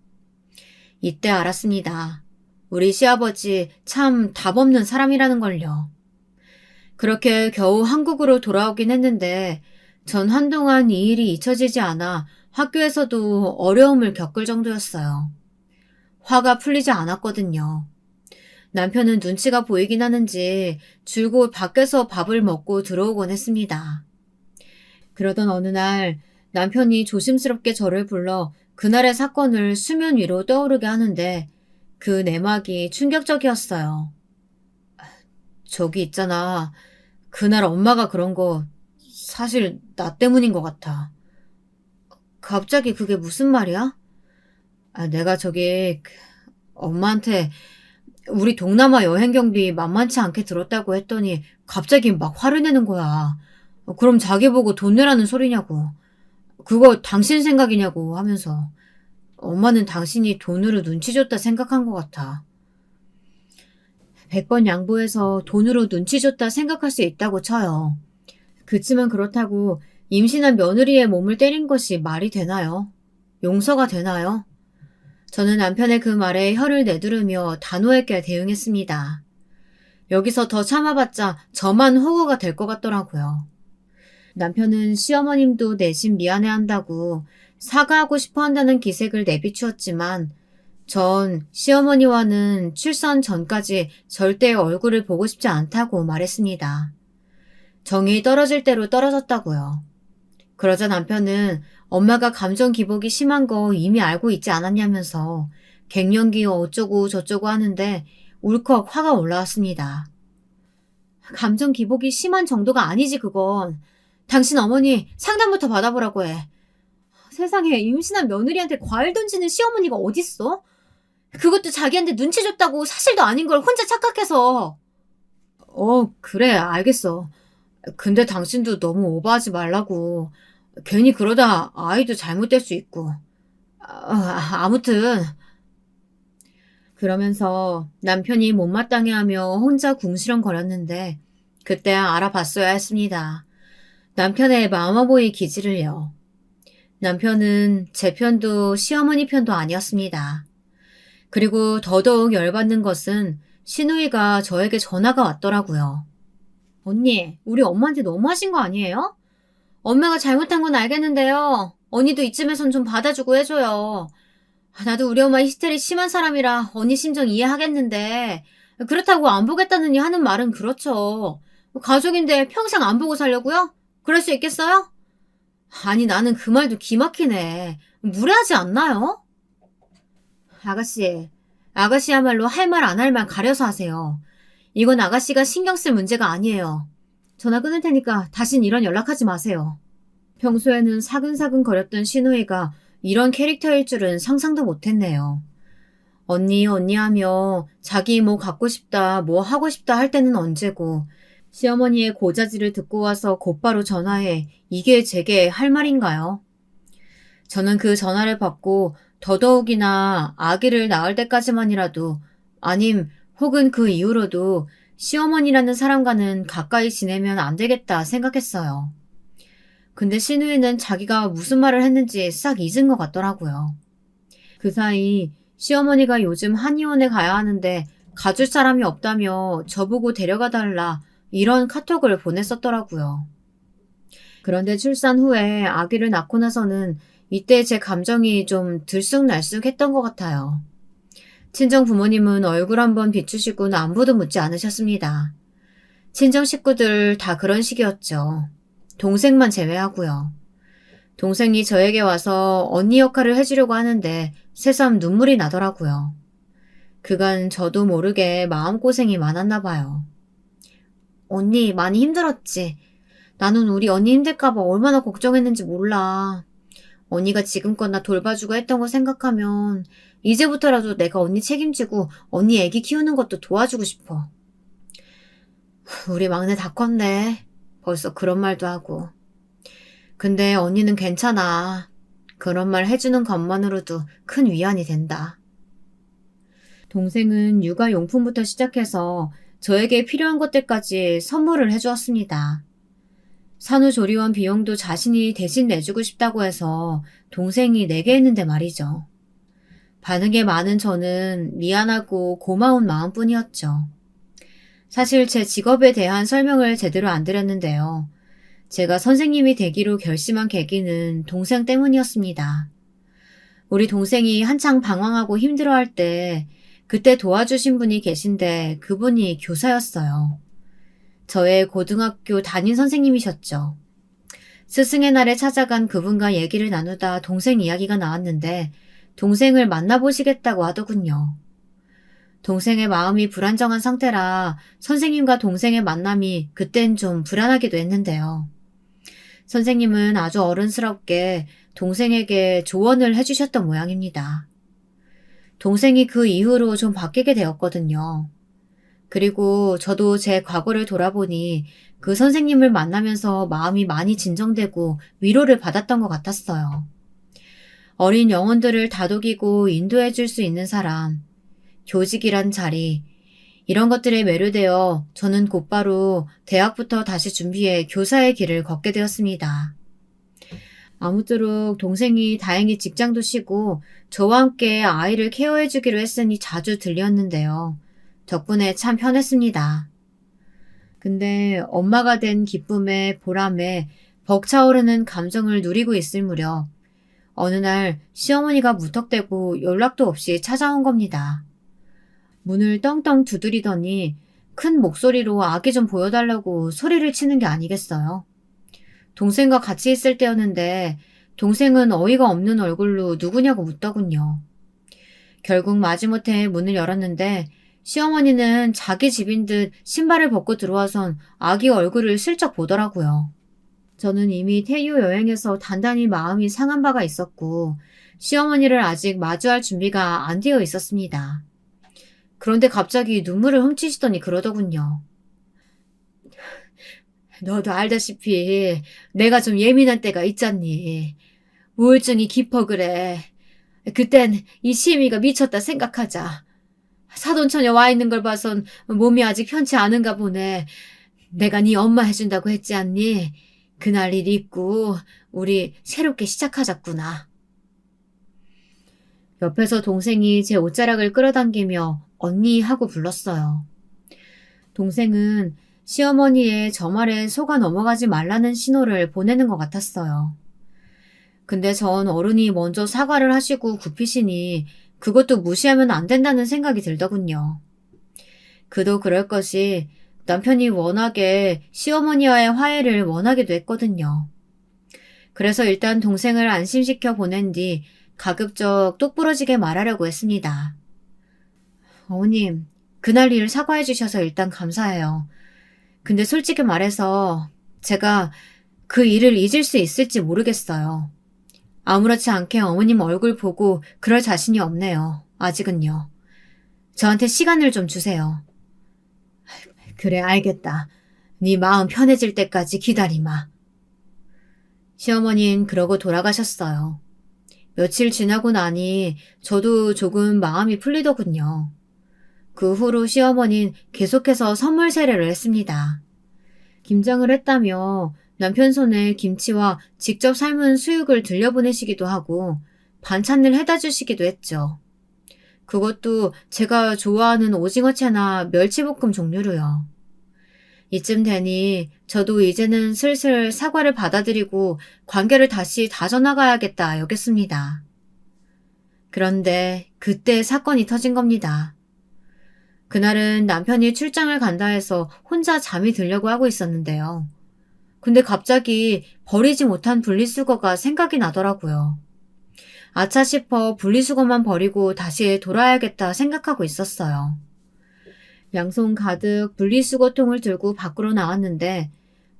이때 알았습니다. 우리 시아버지 참 답없는 사람이라는 걸요. 그렇게 겨우 한국으로 돌아오긴 했는데 전 한동안 이 일이 잊혀지지 않아 학교에서도 어려움을 겪을 정도였어요. 화가 풀리지 않았거든요. 남편은 눈치가 보이긴 하는지 줄곧 밖에서 밥을 먹고 들어오곤 했습니다. 그러던 어느 날 남편이 조심스럽게 저를 불러 그날의 사건을 수면 위로 떠오르게 하는데 그 내막이 충격적이었어요. 저기 있잖아. 그날 엄마가 그런 거 사실 나 때문인 것 같아. 갑자기 그게 무슨 말이야? 내가 엄마한테 우리 동남아 여행 경비 만만치 않게 들었다고 했더니 갑자기 막 화를 내는 거야. 그럼 자기 보고 돈 내라는 소리냐고. 그거 당신 생각이냐고 하면서 엄마는 당신이 돈으로 눈치 줬다 생각한 것 같아. 100번 양보해서 돈으로 눈치 줬다 생각할 수 있다고 쳐요. 그치만 그렇다고 임신한 며느리의 몸을 때린 것이 말이 되나요? 용서가 되나요? 저는 남편의 그 말에 혀를 내두르며 단호하게 대응했습니다. 여기서 더 참아봤자 저만 호구가 될 것 같더라고요. 남편은 시어머님도 내심 미안해한다고 사과하고 싶어 한다는 기색을 내비추었지만 전 시어머니와는 출산 전까지 절대 얼굴을 보고 싶지 않다고 말했습니다. 정이 떨어질 대로 떨어졌다고요. 그러자 남편은 엄마가 감정 기복이 심한 거 이미 알고 있지 않았냐면서 갱년기 어쩌고 저쩌고 하는데 울컥 화가 올라왔습니다. 감정 기복이 심한 정도가 아니지 그건. 당신 어머니 상담부터 받아보라고 해. 세상에 임신한 며느리한테 과일 던지는 시어머니가 어딨어? 그것도 자기한테 눈치 줬다고 사실도 아닌 걸 혼자 착각해서. 그래 알겠어. 근데 당신도 너무 오버하지 말라고. 괜히 그러다 아이도 잘못될 수 있고. 아무튼 그러면서 남편이 못마땅해하며 혼자 궁시렁거렸는데 그때 알아봤어야 했습니다. 남편의 마마보이 기질을요. 남편은 제 편도 시어머니 편도 아니었습니다. 그리고 더더욱 열받는 것은 시누이가 저에게 전화가 왔더라고요. 언니, 우리 엄마한테 너무하신 거 아니에요? 엄마가 잘못한 건 알겠는데요. 언니도 이쯤에선 좀 받아주고 해줘요. 나도 우리 엄마 히스테리 심한 사람이라 언니 심정 이해하겠는데 그렇다고 안 보겠다느니 하는 말은 그렇죠. 가족인데 평생 안 보고 살려고요? 그럴 수 있겠어요? 아니 나는 그 말도 기막히네. 무례하지 않나요? 아가씨야말로 할 말 안 할 말 가려서 하세요. 이건 아가씨가 신경 쓸 문제가 아니에요. 전화 끊을 테니까 다신 이런 연락하지 마세요. 평소에는 사근사근 거렸던 시누이가 이런 캐릭터일 줄은 상상도 못했네요. 언니 하며 자기 뭐 갖고 싶다, 뭐 하고 싶다 할 때는 언제고 시어머니의 고자질을 듣고 와서 곧바로 전화해 이게 제게 할 말인가요? 저는 그 전화를 받고 더더욱이나 아기를 낳을 때까지만이라도 아님 혹은 그 이후로도 시어머니라는 사람과는 가까이 지내면 안 되겠다 생각했어요. 근데 시누이는 자기가 무슨 말을 했는지 싹 잊은 것 같더라고요. 그 사이 시어머니가 요즘 한의원에 가야 하는데 가줄 사람이 없다며 저보고 데려가 달라 이런 카톡을 보냈었더라고요. 그런데 출산 후에 아기를 낳고 나서는 이때 제 감정이 좀 들쑥날쑥했던 것 같아요. 친정 부모님은 얼굴 한번 비추시고는 안부도 묻지 않으셨습니다. 친정 식구들 다 그런 식이었죠. 동생만 제외하고요. 동생이 저에게 와서 언니 역할을 해주려고 하는데 새삼 눈물이 나더라고요. 그간 저도 모르게 마음고생이 많았나 봐요. 언니 많이 힘들었지? 나는 우리 언니 힘들까봐 얼마나 걱정했는지 몰라. 언니가 지금껏 나 돌봐주고 했던 거 생각하면 이제부터라도 내가 언니 책임지고 언니 애기 키우는 것도 도와주고 싶어. 우리 막내 다 컸네. 벌써 그런 말도 하고. 근데 언니는 괜찮아. 그런 말 해주는 것만으로도 큰 위안이 된다. 동생은 육아용품부터 시작해서 저에게 필요한 것들까지 선물을 해주었습니다. 산후조리원 비용도 자신이 대신 내주고 싶다고 해서 동생이 내게 했는데 말이죠. 반응에 많은 저는 미안하고 고마운 마음뿐이었죠. 사실 제 직업에 대한 설명을 제대로 안 드렸는데요. 제가 선생님이 되기로 결심한 계기는 동생 때문이었습니다. 우리 동생이 한창 방황하고 힘들어할 때 그때 도와주신 분이 계신데 그분이 교사였어요. 저의 고등학교 담임 선생님이셨죠. 스승의 날에 찾아간 그분과 얘기를 나누다 동생 이야기가 나왔는데 동생을 만나보시겠다고 하더군요. 동생의 마음이 불안정한 상태라 선생님과 동생의 만남이 그땐 좀 불안하기도 했는데요. 선생님은 아주 어른스럽게 동생에게 조언을 해주셨던 모양입니다. 동생이 그 이후로 좀 바뀌게 되었거든요. 그리고 저도 제 과거를 돌아보니 그 선생님을 만나면서 마음이 많이 진정되고 위로를 받았던 것 같았어요. 어린 영혼들을 다독이고 인도해 줄 수 있는 사람, 교직이란 자리, 이런 것들에 매료되어 저는 곧바로 대학부터 다시 준비해 교사의 길을 걷게 되었습니다. 아무쪼록 동생이 다행히 직장도 쉬고 저와 함께 아이를 케어해 주기로 했으니 자주 들렸는데요. 덕분에 참 편했습니다. 근데 엄마가 된 기쁨에 보람에 벅차오르는 감정을 누리고 있을 무렵 어느 날 시어머니가 무턱대고 연락도 없이 찾아온 겁니다. 문을 떵떵 두드리더니 큰 목소리로 아기 좀 보여달라고 소리를 치는 게 아니겠어요? 동생과 같이 있을 때였는데 동생은 어이가 없는 얼굴로 누구냐고 묻더군요. 결국 마지못해 문을 열었는데 시어머니는 자기 집인 듯 신발을 벗고 들어와선 아기 얼굴을 슬쩍 보더라고요. 저는 이미 태유 여행에서 단단히 마음이 상한 바가 있었고 시어머니를 아직 마주할 준비가 안 되어 있었습니다. 그런데 갑자기 눈물을 훔치시더니 그러더군요. 너도 알다시피 내가 좀 예민한 때가 있잖니. 우울증이 깊어 그래. 그땐 이 시애미가 미쳤다 생각하자. 사돈처녀 와 있는 걸 봐선 몸이 아직 편치 않은가 보네. 내가 네 엄마 해준다고 했지 않니? 그날 일 있고 우리 새롭게 시작하자꾸나. 옆에서 동생이 제 옷자락을 끌어당기며 언니 하고 불렀어요. 동생은 시어머니의 저 말에 속아 넘어가지 말라는 신호를 보내는 것 같았어요. 근데 전 어른이 먼저 사과를 하시고 굽히시니 그것도 무시하면 안 된다는 생각이 들더군요. 그도 그럴 것이 남편이 워낙에 시어머니와의 화해를 원하기도 했거든요. 그래서 일단 동생을 안심시켜 보낸 뒤 가급적 똑부러지게 말하려고 했습니다. 어머님, 그날 일 사과해 주셔서 일단 감사해요. 근데 솔직히 말해서 제가 그 일을 잊을 수 있을지 모르겠어요. 아무렇지 않게 어머님 얼굴 보고 그럴 자신이 없네요. 아직은요. 저한테 시간을 좀 주세요. 그래, 알겠다. 네 마음 편해질 때까지 기다리마. 시어머니는 그러고 돌아가셨어요. 며칠 지나고 나니 저도 조금 마음이 풀리더군요. 그 후로 시어머니는 계속해서 선물 세례를 했습니다. 김장을 했다며 남편 손에 김치와 직접 삶은 수육을 들려보내시기도 하고 반찬을 해다 주시기도 했죠. 그것도 제가 좋아하는 오징어채나 멸치볶음 종류로요. 이쯤 되니 저도 이제는 슬슬 사과를 받아들이고 관계를 다시 다져나가야겠다 여겼습니다. 그런데 그때 사건이 터진 겁니다. 그날은 남편이 출장을 간다 해서 혼자 잠이 들려고 하고 있었는데요. 근데 갑자기 버리지 못한 분리수거가 생각이 나더라고요. 아차 싶어 분리수거만 버리고 다시 돌아야겠다 생각하고 있었어요. 양손 가득 분리수거통을 들고 밖으로 나왔는데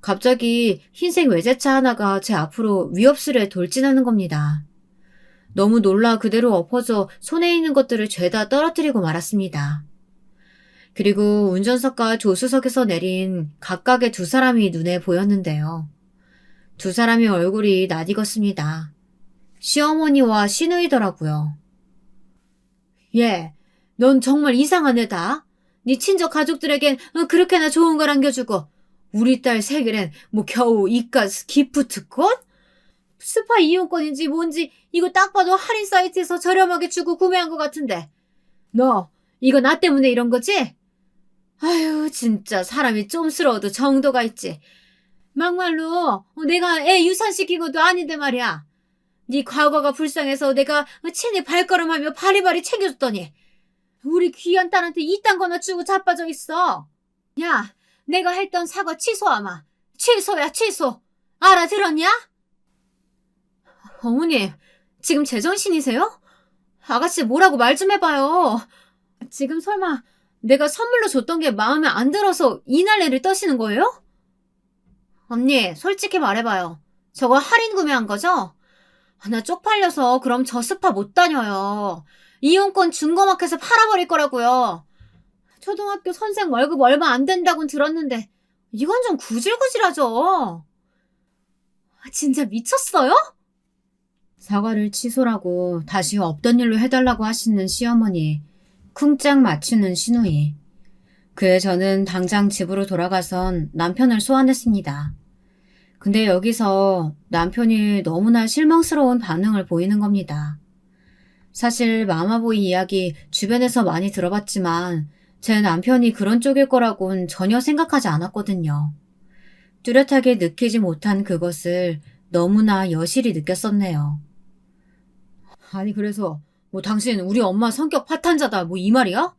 갑자기 흰색 외제차 하나가 제 앞으로 위협스레 돌진하는 겁니다. 너무 놀라 그대로 엎어져 손에 있는 것들을 죄다 떨어뜨리고 말았습니다. 그리고 운전석과 조수석에서 내린 각각의 두 사람이 눈에 보였는데요. 두 사람의 얼굴이 낯익었습니다. 시어머니와 시누이더라고요. 얘, 넌 정말 이상한 애다. 네 친척 가족들에겐 그렇게나 좋은 걸 안겨주고 우리 딸 생일엔 뭐 겨우 이깟 기프트콘? 스파 이용권인지 뭔지 이거 딱 봐도 할인 사이트에서 저렴하게 주고 구매한 것 같은데 너 이거 나 때문에 이런 거지? 아유 진짜 사람이 쫌스러워도 정도가 있지. 막말로 내가 애 유산시킨 것도 아닌데 말이야. 네 과거가 불쌍해서 내가 친히 발걸음하며 바리바리 챙겨줬더니 우리 귀한 딸한테 이딴 거나 주고 자빠져 있어. 야, 내가 했던 사과 취소하마. 취소야 취소. 알아들었냐? 어머님, 지금 제정신이세요? 아가씨 뭐라고 말 좀 해봐요. 지금 설마 내가 선물로 줬던 게 마음에 안 들어서 이 난리를 떠시는 거예요? 언니, 솔직히 말해봐요. 저거 할인 구매한 거죠? 나 쪽팔려서 그럼 저 스파 못 다녀요. 이용권 중고마켓에 팔아버릴 거라고요. 초등학교 선생 월급 얼마 안 된다고는 들었는데 이건 좀 구질구질하죠. 진짜 미쳤어요? 사과를 취소라고 다시 없던 일로 해달라고 하시는 시어머니, 쿵짝 맞추는 시누이. 그에 저는 당장 집으로 돌아가선 남편을 소환했습니다. 근데 여기서 남편이 너무나 실망스러운 반응을 보이는 겁니다. 사실 마마보이 이야기 주변에서 많이 들어봤지만 제 남편이 그런 쪽일 거라고는 전혀 생각하지 않았거든요. 뚜렷하게 느끼지 못한 그것을 너무나 여실히 느꼈었네요. 아니 그래서 뭐 당신 우리 엄마 성격 파탄자다 뭐 이 말이야?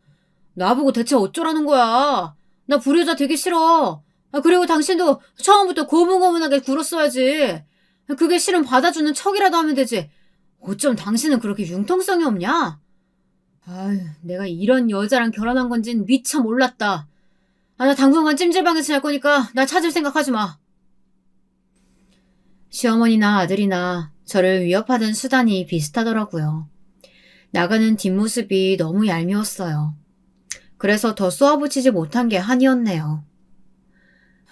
나보고 대체 어쩌라는 거야? 나 불효자 되기 싫어. 그리고 당신도 처음부터 고분고분하게 굴었어야지. 그게 싫으면 받아주는 척이라도 하면 되지. 어쩜 당신은 그렇게 융통성이 없냐? 아유, 내가 이런 여자랑 결혼한 건진 미처 몰랐다. 나 당분간 찜질방에서 잘 거니까 나 찾을 생각하지 마. 시어머니나 아들이나 저를 위협하던 수단이 비슷하더라고요. 나가는 뒷모습이 너무 얄미웠어요. 그래서 더 쏘아붙이지 못한 게 한이었네요.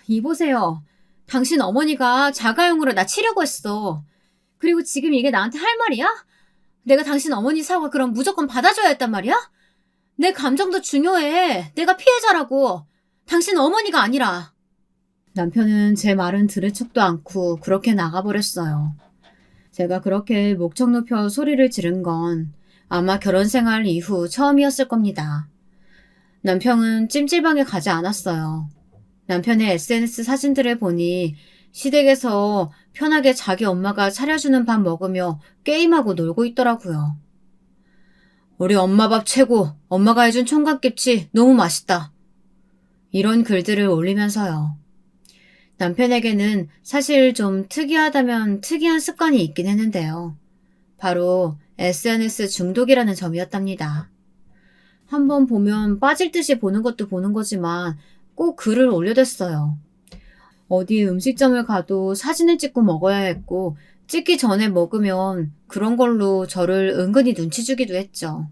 이보세요. 당신 어머니가 자가용으로 나 치려고 했어. 그리고 지금 이게 나한테 할 말이야? 내가 당신 어머니 사과 그럼 무조건 받아줘야 했단 말이야? 내 감정도 중요해. 내가 피해자라고. 당신 어머니가 아니라. 남편은 제 말은 들을 척도 않고 그렇게 나가버렸어요. 제가 그렇게 목청 높여 소리를 지른 건 아마 결혼 생활 이후 처음이었을 겁니다. 남편은 찜질방에 가지 않았어요. 남편의 SNS 사진들을 보니 시댁에서 편하게 자기 엄마가 차려주는 밥 먹으며 게임하고 놀고 있더라고요. 우리 엄마 밥 최고, 엄마가 해준 총각김치 너무 맛있다. 이런 글들을 올리면서요. 남편에게는 사실 좀 특이하다면 특이한 습관이 있긴 했는데요. 바로 SNS 중독이라는 점이었답니다. 한번 보면 빠질 듯이 보는 것도 보는 거지만 꼭 글을 올려댔어요. 어디 음식점을 가도 사진을 찍고 먹어야 했고 찍기 전에 먹으면 그런 걸로 저를 은근히 눈치 주기도 했죠.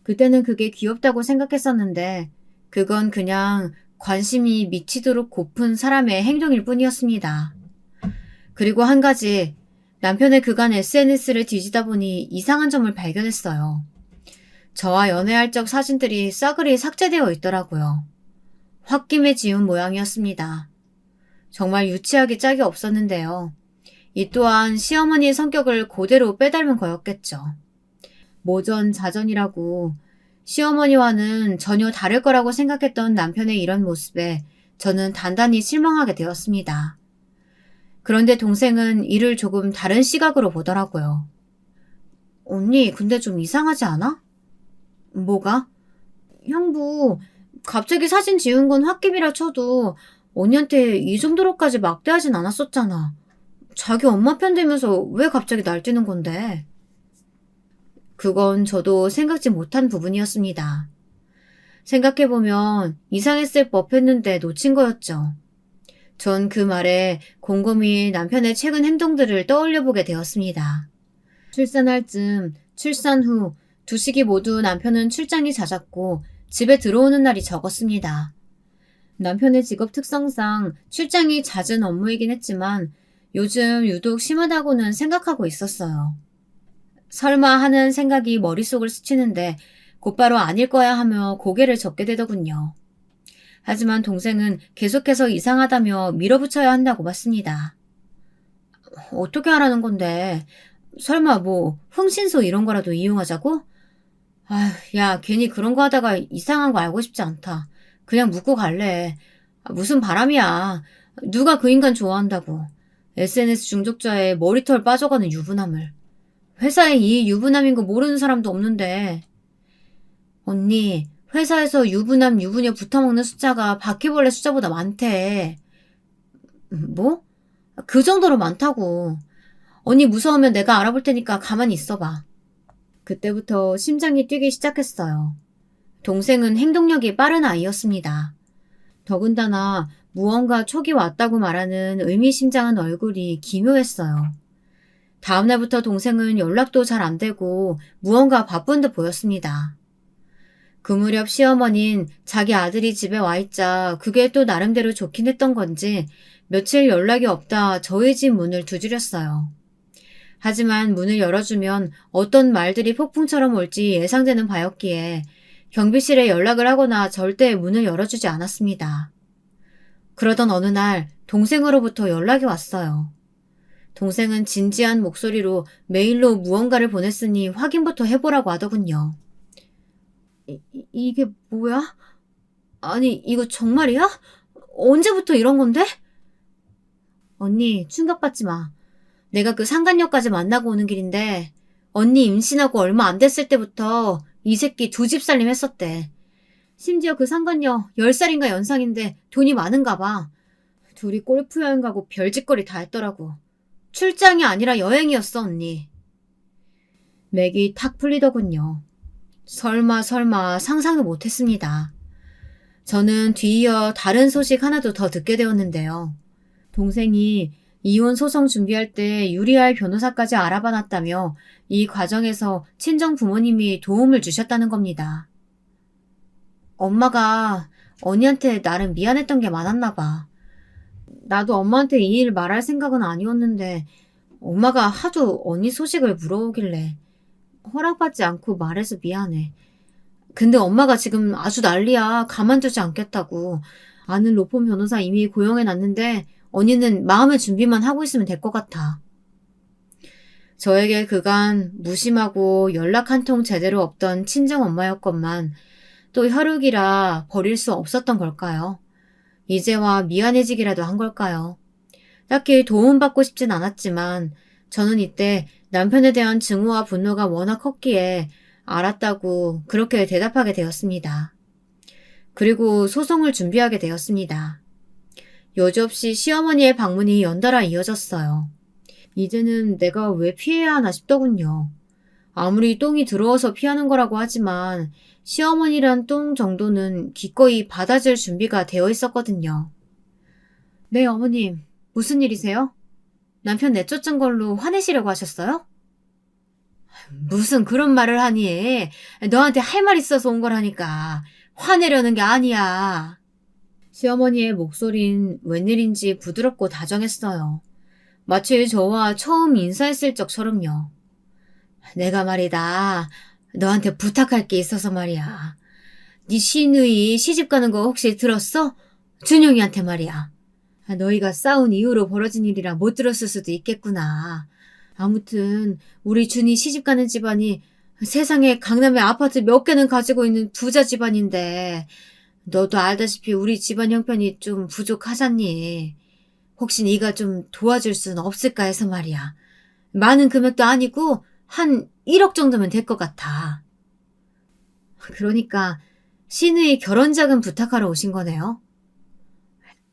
그때는 그게 귀엽다고 생각했었는데 그건 그냥 관심이 미치도록 고픈 사람의 행동일 뿐이었습니다. 그리고 한 가지, 남편의 그간 SNS를 뒤지다 보니 이상한 점을 발견했어요. 저와 연애할 적 사진들이 싸그리 삭제되어 있더라고요. 홧김에 지운 모양이었습니다. 정말 유치하기 짝이 없었는데요. 이 또한 시어머니의 성격을 그대로 빼닮은 거였겠죠. 모전자전이라고 시어머니와는 전혀 다를 거라고 생각했던 남편의 이런 모습에 저는 단단히 실망하게 되었습니다. 그런데 동생은 이를 조금 다른 시각으로 보더라고요. 언니, 근데 좀 이상하지 않아? 뭐가? 형부, 갑자기 사진 지운 건 홧김이라 쳐도 언니한테 이 정도로까지 막대하진 않았었잖아. 자기 엄마 편 들면서 왜 갑자기 날뛰는 건데? 그건 저도 생각지 못한 부분이었습니다. 생각해보면 이상했을 법했는데 놓친 거였죠. 전 그 말에 곰곰이 남편의 최근 행동들을 떠올려보게 되었습니다. 출산할 즈음, 출산 후 두 시기 모두 남편은 출장이 잦았고 집에 들어오는 날이 적었습니다. 남편의 직업 특성상 출장이 잦은 업무이긴 했지만 요즘 유독 심하다고는 생각하고 있었어요. 설마 하는 생각이 머릿속을 스치는데 곧바로 아닐 거야 하며 고개를 젓게 되더군요. 하지만 동생은 계속해서 이상하다며 밀어붙여야 한다고 맞습니다. 어떻게 하라는 건데? 설마 뭐 흥신소 이런 거라도 이용하자고? 아휴, 야, 괜히 그런 거 하다가 이상한 거 알고 싶지 않다. 그냥 묻고 갈래. 무슨 바람이야. 누가 그 인간 좋아한다고. SNS 중독자의 머리털 빠져가는 유부남을. 회사에 이 유부남인 거 모르는 사람도 없는데. 언니, 회사에서 유부남, 유부녀 붙어먹는 숫자가 바퀴벌레 숫자보다 많대. 뭐? 그 정도로 많다고. 언니 무서우면 내가 알아볼 테니까 가만히 있어봐. 그때부터 심장이 뛰기 시작했어요. 동생은 행동력이 빠른 아이였습니다. 더군다나 무언가 촉이 왔다고 말하는 의미심장한 얼굴이 기묘했어요. 다음날부터 동생은 연락도 잘 안 되고 무언가 바쁜 듯 보였습니다. 그 무렵 시어머니는 자기 아들이 집에 와 있자 그게 또 나름대로 좋긴 했던 건지 며칠 연락이 없다 저희 집 문을 두드렸어요. 하지만 문을 열어주면 어떤 말들이 폭풍처럼 올지 예상되는 바였기에 경비실에 연락을 하거나 절대 문을 열어주지 않았습니다. 그러던 어느 날 동생으로부터 연락이 왔어요. 동생은 진지한 목소리로 메일로 무언가를 보냈으니 확인부터 해보라고 하더군요. 이게 뭐야? 아니, 이거 정말이야? 언제부터 이런 건데? 언니, 충격받지 마. 내가 그 상간녀까지 만나고 오는 길인데 언니 임신하고 얼마 안 됐을 때부터 이 새끼 두 집 살림 했었대. 심지어 그 상간녀 10살인가 연상인데 돈이 많은가 봐. 둘이 골프 여행 가고 별짓거리 다 했더라고. 출장이 아니라 여행이었어, 언니. 맥이 탁 풀리더군요. 설마 상상도 못했습니다. 저는 뒤이어 다른 소식 하나도 더 듣게 되었는데요. 동생이 이혼 소송 준비할 때 유리할 변호사까지 알아봐놨다며 이 과정에서 친정 부모님이 도움을 주셨다는 겁니다. 엄마가 언니한테 나름 미안했던 게 많았나 봐. 나도 엄마한테 이 일 말할 생각은 아니었는데 엄마가 하도 언니 소식을 물어오길래 허락받지 않고 말해서 미안해. 근데 엄마가 지금 아주 난리야. 가만두지 않겠다고. 아는 로펌 변호사 이미 고용해놨는데 언니는 마음의 준비만 하고 있으면 될 것 같아. 저에게 그간 무심하고 연락 한 통 제대로 없던 친정 엄마였건만 또 혈육이라 버릴 수 없었던 걸까요? 이제와 미안해지기라도 한 걸까요? 딱히 도움받고 싶진 않았지만 저는 이때 남편에 대한 증오와 분노가 워낙 컸기에 알았다고 그렇게 대답하게 되었습니다. 그리고 소송을 준비하게 되었습니다. 여지없이 시어머니의 방문이 연달아 이어졌어요. 이제는 내가 왜 피해야 하나 싶더군요. 아무리 똥이 들어와서 피하는 거라고 하지만 시어머니란 똥 정도는 기꺼이 받아줄 준비가 되어 있었거든요. 네, 어머님. 무슨 일이세요? 남편 내쫓은 걸로 화내시려고 하셨어요? 무슨 그런 말을 하니? 너한테 할 말 있어서 온 거라니까. 화내려는 게 아니야. 시어머니의 목소린 웬일인지 부드럽고 다정했어요. 마치 저와 처음 인사했을 적처럼요. 내가 말이다. 너한테 부탁할 게 있어서 말이야. 네 시누이 시집 가는 거 혹시 들었어? 준영이한테 말이야. 너희가 싸운 이후로 벌어진 일이라 못 들었을 수도 있겠구나. 아무튼 우리 준이 시집 가는 집안이 세상에 강남에 아파트 몇 개는 가지고 있는 부자 집안인데 너도 알다시피 우리 집안 형편이 좀 부족하잖니. 혹시 네가 좀 도와줄 수는 없을까 해서 말이야. 많은 금액도 아니고 한 1억 정도면 될 것 같아. 그러니까 시누이 결혼자금 부탁하러 오신 거네요.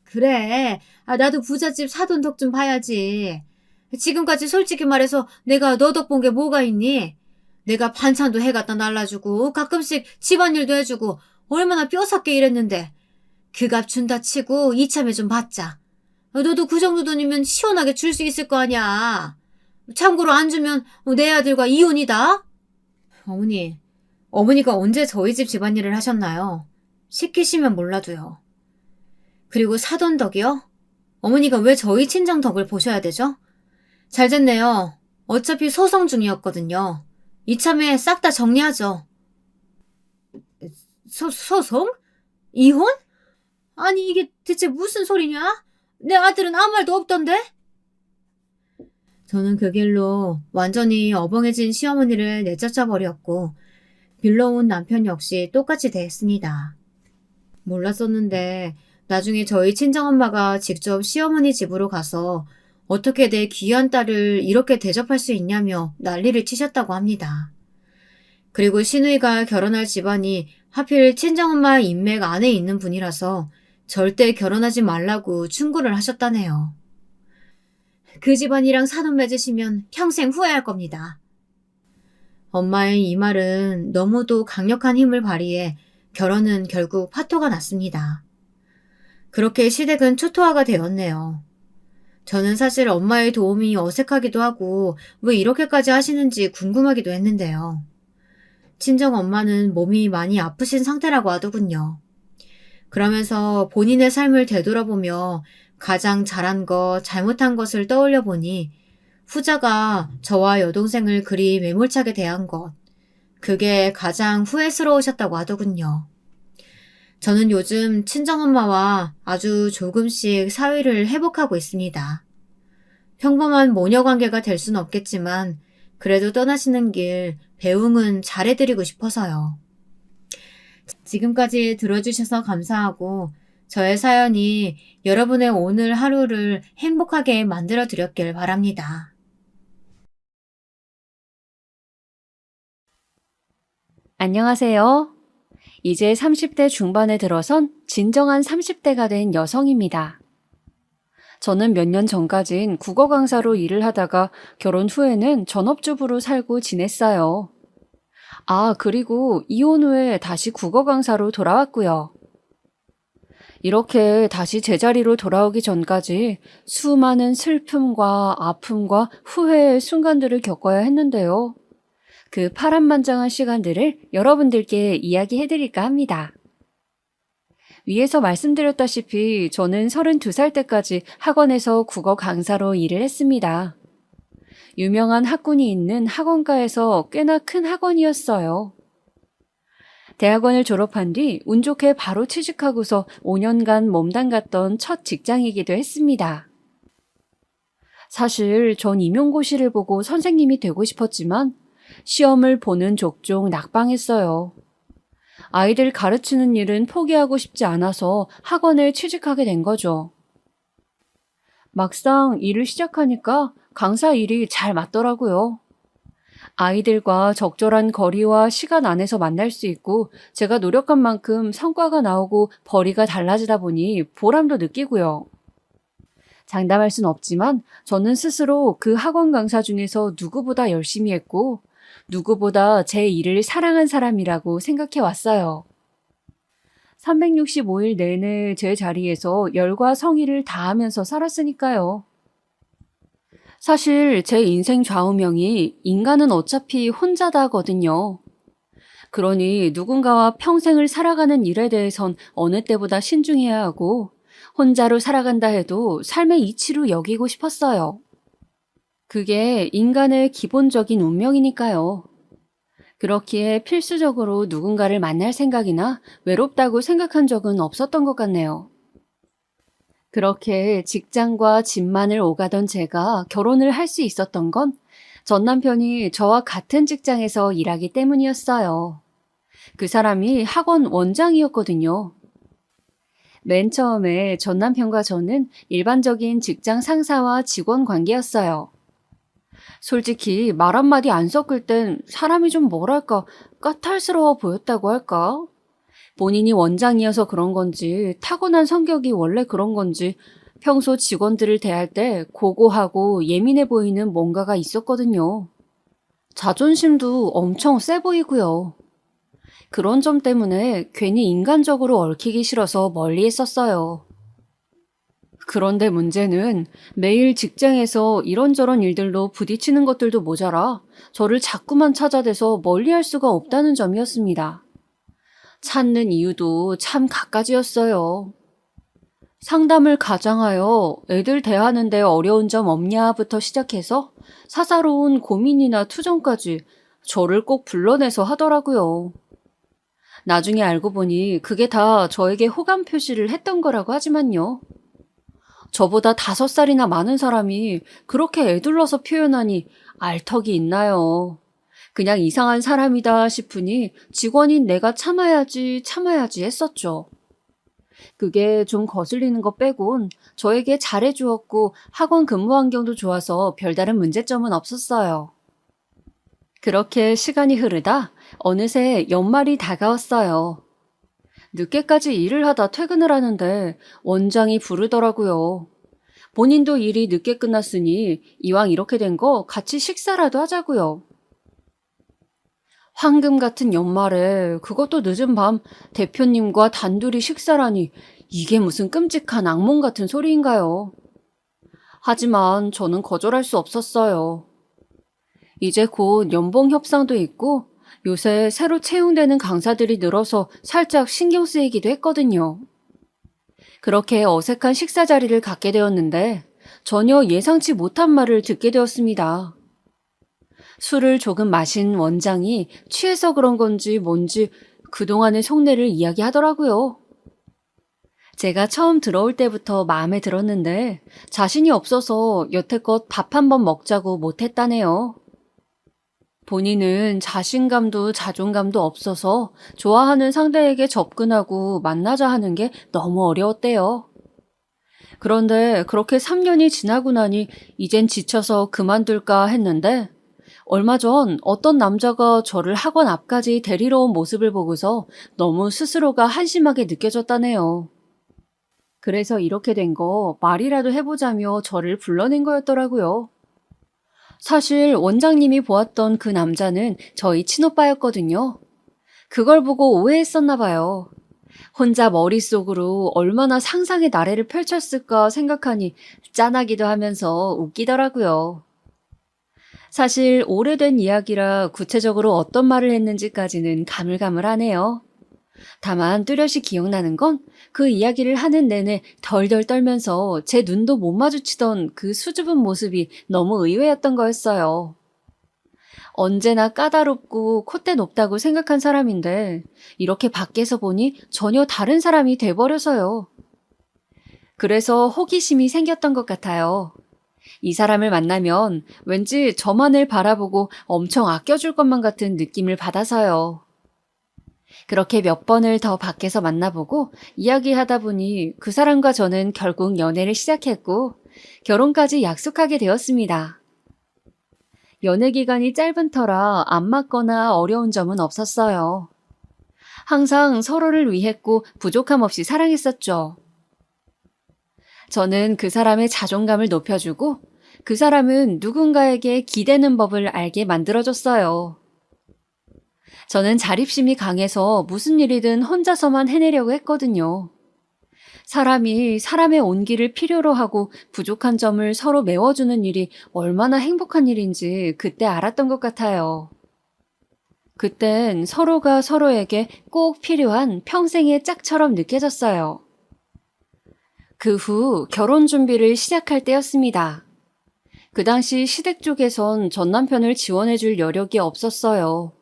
그래. 나도 부잣집 사돈 덕 좀 봐야지. 지금까지 솔직히 말해서 내가 너 덕 본 게 뭐가 있니? 내가 반찬도 해갖다 날라주고 가끔씩 집안일도 해주고 얼마나 뼈삭게 일했는데 그 값 준다 치고 이참에 좀 받자. 너도 그 정도 돈이면 시원하게 줄 수 있을 거 아니야. 참고로 안 주면 내 아들과 이혼이다. 어머니가 언제 저희 집 집안일을 하셨나요? 시키시면 몰라도요. 그리고 사돈 덕이요? 어머니가 왜 저희 친정 덕을 보셔야 되죠? 잘 됐네요. 어차피 소송 중이었거든요. 이참에 싹 다 정리하죠. 소송? 이혼? 아니, 이게 대체 무슨 소리냐? 내 아들은 아무 말도 없던데? 저는 그 길로 완전히 어벙해진 시어머니를 내쫓아 버렸고 빌러온 남편 역시 똑같이 대했습니다. 몰랐었는데 나중에 저희 친정엄마가 직접 시어머니 집으로 가서 어떻게 내 귀한 딸을 이렇게 대접할 수 있냐며 난리를 치셨다고 합니다. 그리고 시누이가 결혼할 집안이 하필 친정엄마 인맥 안에 있는 분이라서 절대 결혼하지 말라고 충고를 하셨다네요. 그 집안이랑 사돈 맺으시면 평생 후회할 겁니다. 엄마의 이 말은 너무도 강력한 힘을 발휘해 결혼은 결국 파토가 났습니다. 그렇게 시댁은 초토화가 되었네요. 저는 사실 엄마의 도움이 어색하기도 하고 왜 이렇게까지 하시는지 궁금하기도 했는데요. 친정 엄마는 몸이 많이 아프신 상태라고 하더군요. 그러면서 본인의 삶을 되돌아보며 가장 잘한 것, 잘못한 것을 떠올려 보니 후자가 저와 여동생을 그리 매몰차게 대한 것, 그게 가장 후회스러우셨다고 하더군요. 저는 요즘 친정엄마와 아주 조금씩 사위를 회복하고 있습니다. 평범한 모녀 관계가 될 수는 없겠지만 그래도 떠나시는 길 배웅은 잘해드리고 싶어서요. 지금까지 들어주셔서 감사하고 저의 사연이 여러분의 오늘 하루를 행복하게 만들어 드렸길 바랍니다. 안녕하세요. 이제 30대 중반에 들어선 진정한 30대가 된 여성입니다. 저는 몇 년 전까진 국어 강사로 일을 하다가 결혼 후에는 전업주부로 살고 지냈어요. 그리고 이혼 후에 다시 국어 강사로 돌아왔고요. 이렇게 다시 제자리로 돌아오기 전까지 수많은 슬픔과 아픔과 후회의 순간들을 겪어야 했는데요. 그 파란만장한 시간들을 여러분들께 이야기해드릴까 합니다. 위에서 말씀드렸다시피 저는 32살 때까지 학원에서 국어 강사로 일을 했습니다. 유명한 학군이 있는 학원가에서 꽤나 큰 학원이었어요. 대학원을 졸업한 뒤 운 좋게 바로 취직하고서 5년간 몸담갔던 첫 직장이기도 했습니다. 사실 전 임용고시를 보고 선생님이 되고 싶었지만 시험을 보는 족족 낙방했어요. 아이들 가르치는 일은 포기하고 싶지 않아서 학원에 취직하게 된 거죠. 막상 일을 시작하니까 강사 일이 잘 맞더라고요. 아이들과 적절한 거리와 시간 안에서 만날 수 있고 제가 노력한 만큼 성과가 나오고 벌이가 달라지다 보니 보람도 느끼고요. 장담할 순 없지만 저는 스스로 그 학원 강사 중에서 누구보다 열심히 했고 누구보다 제 일을 사랑한 사람이라고 생각해 왔어요. 365일 내내 제 자리에서 열과 성의를 다하면서 살았으니까요. 사실 제 인생 좌우명이 인간은 어차피 혼자다거든요. 그러니 누군가와 평생을 살아가는 일에 대해선 어느 때보다 신중해야 하고 혼자로 살아간다 해도 삶의 이치로 여기고 싶었어요. 그게 인간의 기본적인 운명이니까요. 그렇기에 필수적으로 누군가를 만날 생각이나 외롭다고 생각한 적은 없었던 것 같네요. 그렇게 직장과 집만을 오가던 제가 결혼을 할 수 있었던 건 전 남편이 저와 같은 직장에서 일하기 때문이었어요. 그 사람이 학원 원장이었거든요. 맨 처음에 전 남편과 저는 일반적인 직장 상사와 직원 관계였어요. 솔직히 말 한마디 안 섞을 땐 사람이 좀 뭐랄까 까탈스러워 보였다고 할까? 본인이 원장이어서 그런 건지 타고난 성격이 원래 그런 건지 평소 직원들을 대할 때 고고하고 예민해 보이는 뭔가가 있었거든요. 자존심도 엄청 세 보이고요. 그런 점 때문에 괜히 인간적으로 얽히기 싫어서 멀리 했었어요. 그런데 문제는 매일 직장에서 이런저런 일들로 부딪히는 것들도 모자라 저를 자꾸만 찾아대서 멀리할 수가 없다는 점이었습니다. 찾는 이유도 참 갖가지였어요. 상담을 가장하여 애들 대하는데 어려운 점 없냐부터 시작해서 사사로운 고민이나 투정까지 저를 꼭 불러내서 하더라고요. 나중에 알고 보니 그게 다 저에게 호감 표시를 했던 거라고 하지만요. 저보다 5살이나 많은 사람이 그렇게 애둘러서 표현하니 알 턱이 있나요? 그냥 이상한 사람이다 싶으니 직원인 내가 참아야지 했었죠. 그게 좀 거슬리는 거 빼곤 저에게 잘해주었고 학원 근무 환경도 좋아서 별다른 문제점은 없었어요. 그렇게 시간이 흐르다 어느새 연말이 다가왔어요. 늦게까지 일을 하다 퇴근을 하는데 원장이 부르더라고요. 본인도 일이 늦게 끝났으니 이왕 이렇게 된 거 같이 식사라도 하자고요. 황금 같은 연말에 그것도 늦은 밤 대표님과 단둘이 식사라니 이게 무슨 끔찍한 악몽 같은 소리인가요? 하지만 저는 거절할 수 없었어요. 이제 곧 연봉 협상도 있고 요새 새로 채용되는 강사들이 늘어서 살짝 신경 쓰이기도 했거든요. 그렇게 어색한 식사 자리를 갖게 되었는데 전혀 예상치 못한 말을 듣게 되었습니다. 술을 조금 마신 원장이 취해서 그런 건지 뭔지 그동안의 속내를 이야기하더라고요. 제가 처음 들어올 때부터 마음에 들었는데 자신이 없어서 여태껏 밥 한 번 먹자고 못했다네요. 본인은 자신감도 자존감도 없어서 좋아하는 상대에게 접근하고 만나자 하는 게 너무 어려웠대요. 그런데 그렇게 3년이 지나고 나니 이젠 지쳐서 그만둘까 했는데 얼마 전 어떤 남자가 저를 학원 앞까지 데리러 온 모습을 보고서 너무 스스로가 한심하게 느껴졌다네요. 그래서 이렇게 된 거 말이라도 해보자며 저를 불러낸 거였더라고요. 사실 원장님이 보았던 그 남자는 저희 친오빠였거든요. 그걸 보고 오해했었나 봐요. 혼자 머릿속으로 얼마나 상상의 나래를 펼쳤을까 생각하니 짠하기도 하면서 웃기더라고요. 사실 오래된 이야기라 구체적으로 어떤 말을 했는지까지는 가물가물하네요. 다만 뚜렷이 기억나는 건 그 이야기를 하는 내내 덜덜 떨면서 제 눈도 못 마주치던 그 수줍은 모습이 너무 의외였던 거였어요. 언제나 까다롭고 콧대 높다고 생각한 사람인데 이렇게 밖에서 보니 전혀 다른 사람이 돼버려서요. 그래서 호기심이 생겼던 것 같아요. 이 사람을 만나면 왠지 저만을 바라보고 엄청 아껴줄 것만 같은 느낌을 받아서요. 그렇게 몇 번을 더 밖에서 만나보고 이야기하다 보니 그 사람과 저는 결국 연애를 시작했고 결혼까지 약속하게 되었습니다. 연애 기간이 짧은 터라 안 맞거나 어려운 점은 없었어요. 항상 서로를 위했고 부족함 없이 사랑했었죠. 저는 그 사람의 자존감을 높여주고 그 사람은 누군가에게 기대는 법을 알게 만들어줬어요. 저는 자립심이 강해서 무슨 일이든 혼자서만 해내려고 했거든요. 사람이 사람의 온기를 필요로 하고 부족한 점을 서로 메워주는 일이 얼마나 행복한 일인지 그때 알았던 것 같아요. 그땐 서로가 서로에게 꼭 필요한 평생의 짝처럼 느껴졌어요. 그 후 결혼 준비를 시작할 때였습니다. 그 당시 시댁 쪽에선 전 남편을 지원해줄 여력이 없었어요.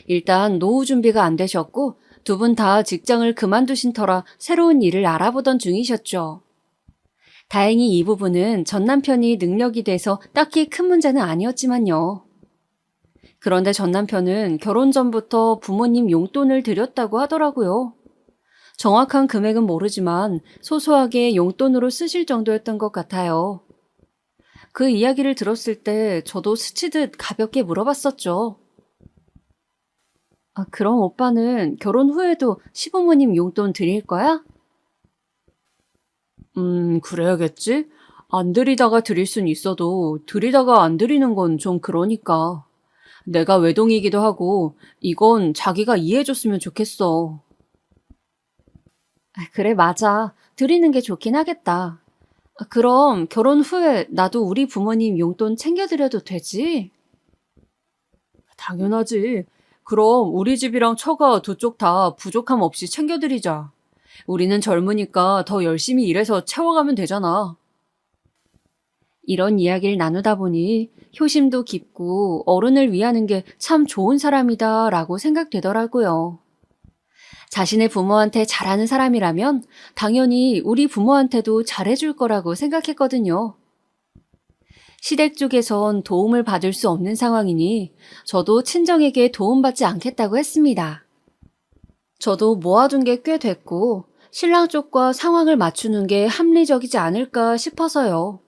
일단 노후 준비가 안 되셨고 두 분 다 직장을 그만두신 터라 새로운 일을 알아보던 중이셨죠. 다행히 이 부분은 전 남편이 능력이 돼서 딱히 큰 문제는 아니었지만요. 그런데 전 남편은 결혼 전부터 부모님 용돈을 드렸다고 하더라고요. 정확한 금액은 모르지만 소소하게 용돈으로 쓰실 정도였던 것 같아요. 그 이야기를 들었을 때 저도 스치듯 가볍게 물어봤었죠. 그럼 오빠는 결혼 후에도 시부모님 용돈 드릴 거야? 그래야겠지? 안 드리다가 드릴 순 있어도 드리다가 안 드리는 건 좀 그러니까. 내가 외동이기도 하고 이건 자기가 이해해줬으면 좋겠어. 그래, 맞아. 드리는 게 좋긴 하겠다. 그럼 결혼 후에 나도 우리 부모님 용돈 챙겨드려도 되지? 당연하지. 그럼 우리 집이랑 처가 두 쪽 다 부족함 없이 챙겨드리자. 우리는 젊으니까 더 열심히 일해서 채워가면 되잖아. 이런 이야기를 나누다 보니 효심도 깊고 어른을 위하는 게 참 좋은 사람이다 라고 생각되더라고요. 자신의 부모한테 잘하는 사람이라면 당연히 우리 부모한테도 잘해줄 거라고 생각했거든요. 시댁 쪽에선 도움을 받을 수 없는 상황이니 저도 친정에게 도움받지 않겠다고 했습니다. 저도 모아둔 게 꽤 됐고 신랑 쪽과 상황을 맞추는 게 합리적이지 않을까 싶어서요.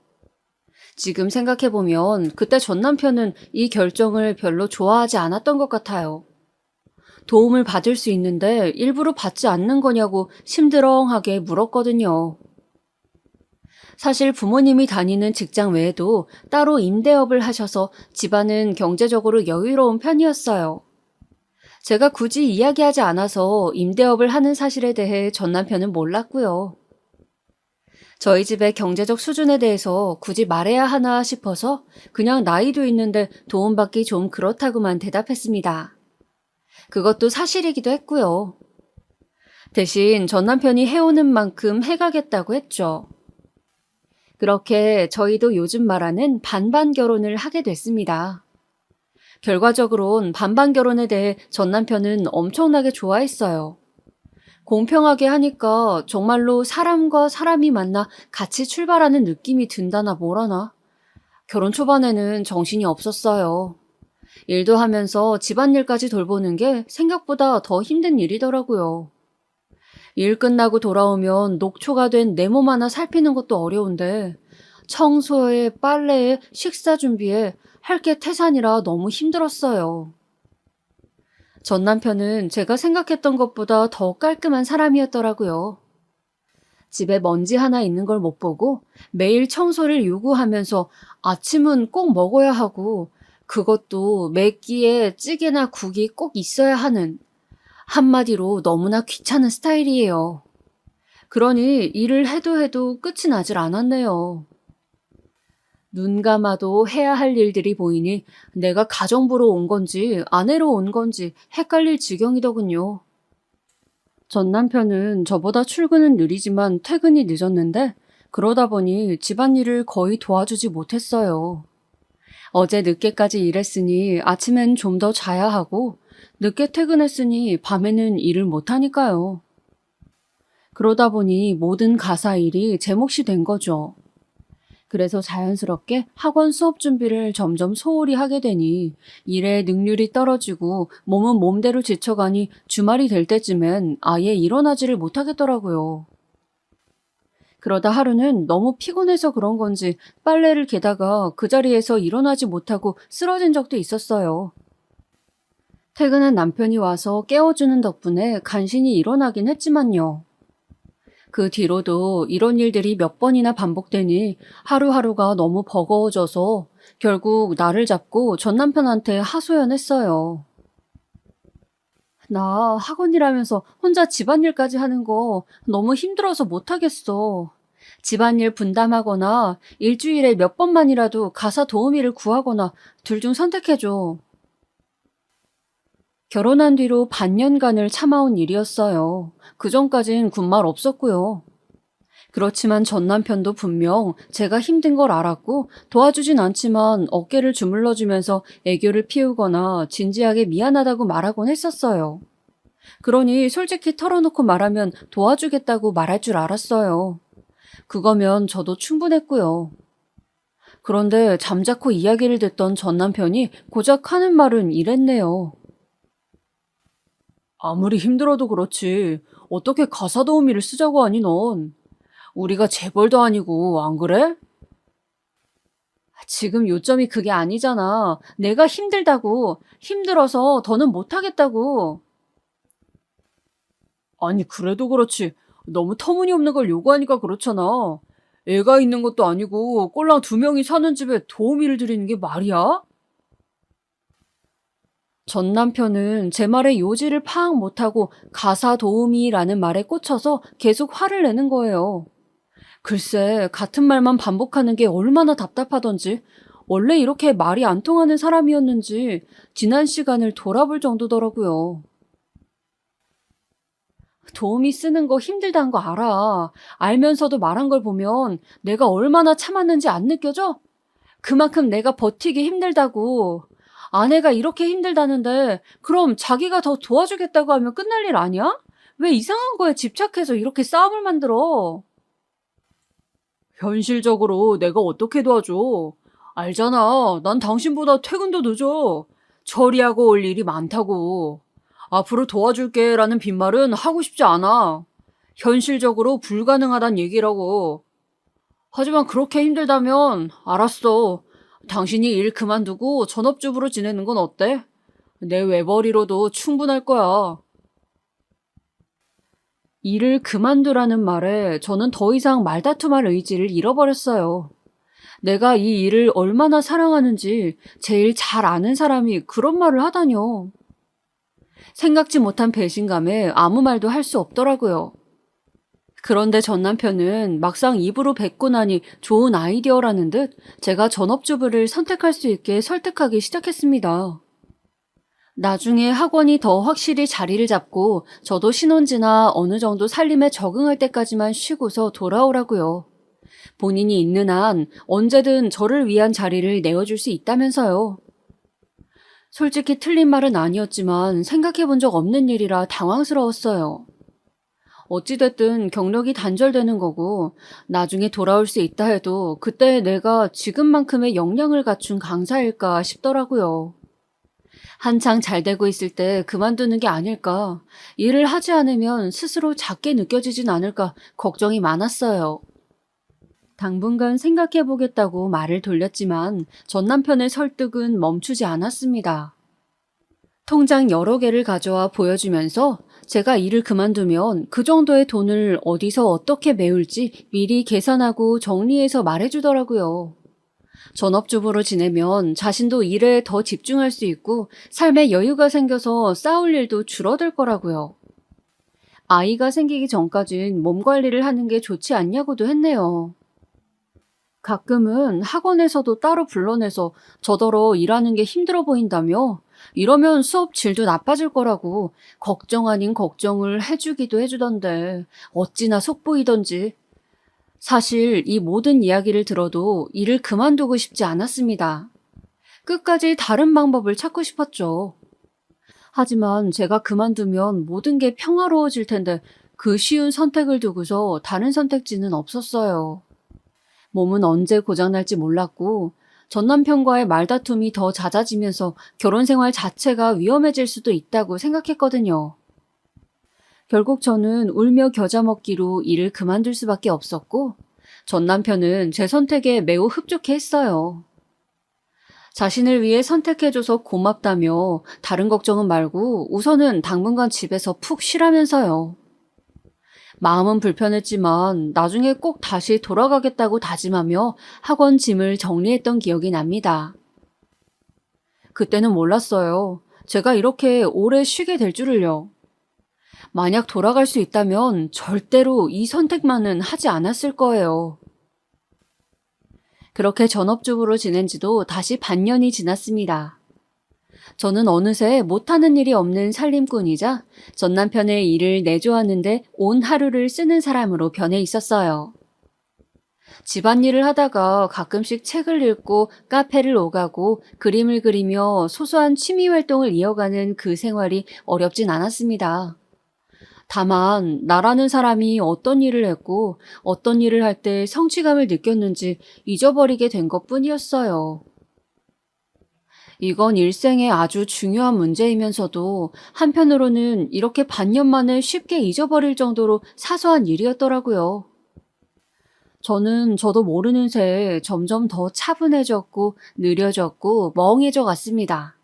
지금 생각해보면 그때 전 남편은 이 결정을 별로 좋아하지 않았던 것 같아요. 도움을 받을 수 있는데 일부러 받지 않는 거냐고 심드렁하게 물었거든요. 사실 부모님이 다니는 직장 외에도 따로 임대업을 하셔서 집안은 경제적으로 여유로운 편이었어요. 제가 굳이 이야기하지 않아서 임대업을 하는 사실에 대해 전 남편은 몰랐고요. 저희 집의 경제적 수준에 대해서 굳이 말해야 하나 싶어서 그냥 나이도 있는데 도움받기 좀 그렇다고만 대답했습니다. 그것도 사실이기도 했고요. 대신 전 남편이 해오는 만큼 해가겠다고 했죠. 그렇게 저희도 요즘 말하는 반반 결혼을 하게 됐습니다. 결과적으론 반반 결혼에 대해 전 남편은 엄청나게 좋아했어요. 공평하게 하니까 정말로 사람과 사람이 만나 같이 출발하는 느낌이 든다나 뭐라나. 결혼 초반에는 정신이 없었어요. 일도 하면서 집안일까지 돌보는 게 생각보다 더 힘든 일이더라고요. 일 끝나고 돌아오면 녹초가 된 내 몸 하나 살피는 것도 어려운데 청소에 빨래에 식사 준비에 할 게 태산이라 너무 힘들었어요. 전 남편은 제가 생각했던 것보다 더 깔끔한 사람이었더라고요. 집에 먼지 하나 있는 걸 못 보고 매일 청소를 요구하면서 아침은 꼭 먹어야 하고 그것도 매 끼에 찌개나 국이 꼭 있어야 하는 한마디로 너무나 귀찮은 스타일이에요. 그러니 일을 해도 끝이 나질 않았네요. 눈 감아도 해야 할 일들이 보이니 내가 가정부로 온 건지 아내로 온 건지 헷갈릴 지경이더군요. 전 남편은 저보다 출근은 느리지만 퇴근이 늦었는데 그러다 보니 집안일을 거의 도와주지 못했어요. 어제 늦게까지 일했으니 아침엔 좀 더 자야 하고 늦게 퇴근했으니 밤에는 일을 못하니까요. 그러다 보니 모든 가사 일이 제 몫이 된 거죠. 그래서 자연스럽게 학원 수업 준비를 점점 소홀히 하게 되니 일에 능률이 떨어지고 몸은 몸대로 지쳐가니 주말이 될 때쯤엔 아예 일어나지를 못하겠더라고요. 그러다 하루는 너무 피곤해서 그런 건지 빨래를 개다가 그 자리에서 일어나지 못하고 쓰러진 적도 있었어요. 퇴근한 남편이 와서 깨워주는 덕분에 간신히 일어나긴 했지만요. 그 뒤로도 이런 일들이 몇 번이나 반복되니 하루하루가 너무 버거워져서 결국 나를 잡고 전 남편한테 하소연했어요. 나 학원이라면서 혼자 집안일까지 하는 거 너무 힘들어서 못하겠어. 집안일 분담하거나 일주일에 몇 번만이라도 가사 도우미를 구하거나 둘 중 선택해줘. 결혼한 뒤로 반년간을 참아온 일이었어요. 그전까진 군말 없었고요. 그렇지만 전 남편도 분명 제가 힘든 걸 알았고 도와주진 않지만 어깨를 주물러주면서 애교를 피우거나 진지하게 미안하다고 말하곤 했었어요. 그러니 솔직히 털어놓고 말하면 도와주겠다고 말할 줄 알았어요. 그거면 저도 충분했고요. 그런데 잠자코 이야기를 듣던 전 남편이 고작 하는 말은 이랬네요. 아무리 힘들어도 그렇지. 어떻게 가사 도우미를 쓰자고 하니 넌. 우리가 재벌도 아니고 안 그래? 지금 요점이 그게 아니잖아. 내가 힘들다고. 힘들어서 더는 못하겠다고. 아니 그래도 그렇지. 너무 터무니없는 걸 요구하니까 그렇잖아. 애가 있는 것도 아니고 꼴랑 2명이 사는 집에 도우미를 들이는 게 말이야? 전 남편은 제 말에 요지를 파악 못하고 가사 도우미라는 말에 꽂혀서 계속 화를 내는 거예요. 글쎄, 같은 말만 반복하는 게 얼마나 답답하던지, 원래 이렇게 말이 안 통하는 사람이었는지 지난 시간을 돌아볼 정도더라고요. 도우미 쓰는 거 힘들다는 거 알아. 알면서도 말한 걸 보면 내가 얼마나 참았는지 안 느껴져? 그만큼 내가 버티기 힘들다고. 아내가 이렇게 힘들다는데 그럼 자기가 더 도와주겠다고 하면 끝날 일 아니야? 왜 이상한 거에 집착해서 이렇게 싸움을 만들어? 현실적으로 내가 어떻게 도와줘? 알잖아. 난 당신보다 퇴근도 늦어. 처리하고 올 일이 많다고. 앞으로 도와줄게 라는 빈말은 하고 싶지 않아. 현실적으로 불가능하단 얘기라고. 하지만 그렇게 힘들다면 알았어. 당신이 일 그만두고 전업주부로 지내는 건 어때? 내 외벌이로도 충분할 거야. 일을 그만두라는 말에 저는 더 이상 말다툼할 의지를 잃어버렸어요. 내가 이 일을 얼마나 사랑하는지 제일 잘 아는 사람이 그런 말을 하다뇨. 생각지 못한 배신감에 아무 말도 할 수 없더라고요. 그런데 전 남편은 막상 입으로 뱉고 나니 좋은 아이디어라는 듯 제가 전업주부를 선택할 수 있게 설득하기 시작했습니다. 나중에 학원이 더 확실히 자리를 잡고 저도 신혼지나 어느 정도 살림에 적응할 때까지만 쉬고서 돌아오라고요. 본인이 있는 한 언제든 저를 위한 자리를 내어줄 수 있다면서요. 솔직히 틀린 말은 아니었지만 생각해 본 적 없는 일이라 당황스러웠어요. 어찌됐든 경력이 단절되는 거고 나중에 돌아올 수 있다 해도 그때 내가 지금만큼의 역량을 갖춘 강사일까 싶더라고요. 한창 잘 되고 있을 때 그만두는 게 아닐까, 일을 하지 않으면 스스로 작게 느껴지진 않을까 걱정이 많았어요. 당분간 생각해보겠다고 말을 돌렸지만 전 남편의 설득은 멈추지 않았습니다. 통장 여러 개를 가져와 보여주면서 제가 일을 그만두면 그 정도의 돈을 어디서 어떻게 메울지 미리 계산하고 정리해서 말해주더라고요. 전업주부로 지내면 자신도 일에 더 집중할 수 있고 삶에 여유가 생겨서 싸울 일도 줄어들 거라고요. 아이가 생기기 전까진 몸 관리를 하는 게 좋지 않냐고도 했네요. 가끔은 학원에서도 따로 불러내서 저더러 일하는 게 힘들어 보인다며 이러면 수업 질도 나빠질 거라고 걱정 아닌 걱정을 해주기도 해주던데 어찌나 속보이던지. 사실 이 모든 이야기를 들어도 일을 그만두고 싶지 않았습니다. 끝까지 다른 방법을 찾고 싶었죠. 하지만 제가 그만두면 모든 게 평화로워질 텐데 그 쉬운 선택을 두고서 다른 선택지는 없었어요. 몸은 언제 고장날지 몰랐고 전 남편과의 말다툼이 더 잦아지면서 결혼 생활 자체가 위험해질 수도 있다고 생각했거든요. 결국 저는 울며 겨자 먹기로 일을 그만둘 수밖에 없었고 전 남편은 제 선택에 매우 흡족해 했어요. 자신을 위해 선택해줘서 고맙다며 다른 걱정은 말고 우선은 당분간 집에서 푹 쉬라면서요. 마음은 불편했지만 나중에 꼭 다시 돌아가겠다고 다짐하며 학원 짐을 정리했던 기억이 납니다. 그때는 몰랐어요. 제가 이렇게 오래 쉬게 될 줄을요. 만약 돌아갈 수 있다면 절대로 이 선택만은 하지 않았을 거예요. 그렇게 전업주부로 지낸 지도 다시 반년이 지났습니다. 저는 어느새 못하는 일이 없는 살림꾼이자 전 남편의 일을 내조하는데 온 하루를 쓰는 사람으로 변해 있었어요. 집안일을 하다가 가끔씩 책을 읽고 카페를 오가고 그림을 그리며 소소한 취미 활동을 이어가는 그 생활이 어렵진 않았습니다. 다만 나라는 사람이 어떤 일을 했고 어떤 일을 할 때 성취감을 느꼈는지 잊어버리게 된 것뿐이었어요. 이건 일생에 아주 중요한 문제이면서도 한편으로는 이렇게 반년 만에 쉽게 잊어버릴 정도로 사소한 일이었더라고요. 저는 저도 모르는 새에 점점 더 차분해졌고 느려졌고 멍해져 갔습니다.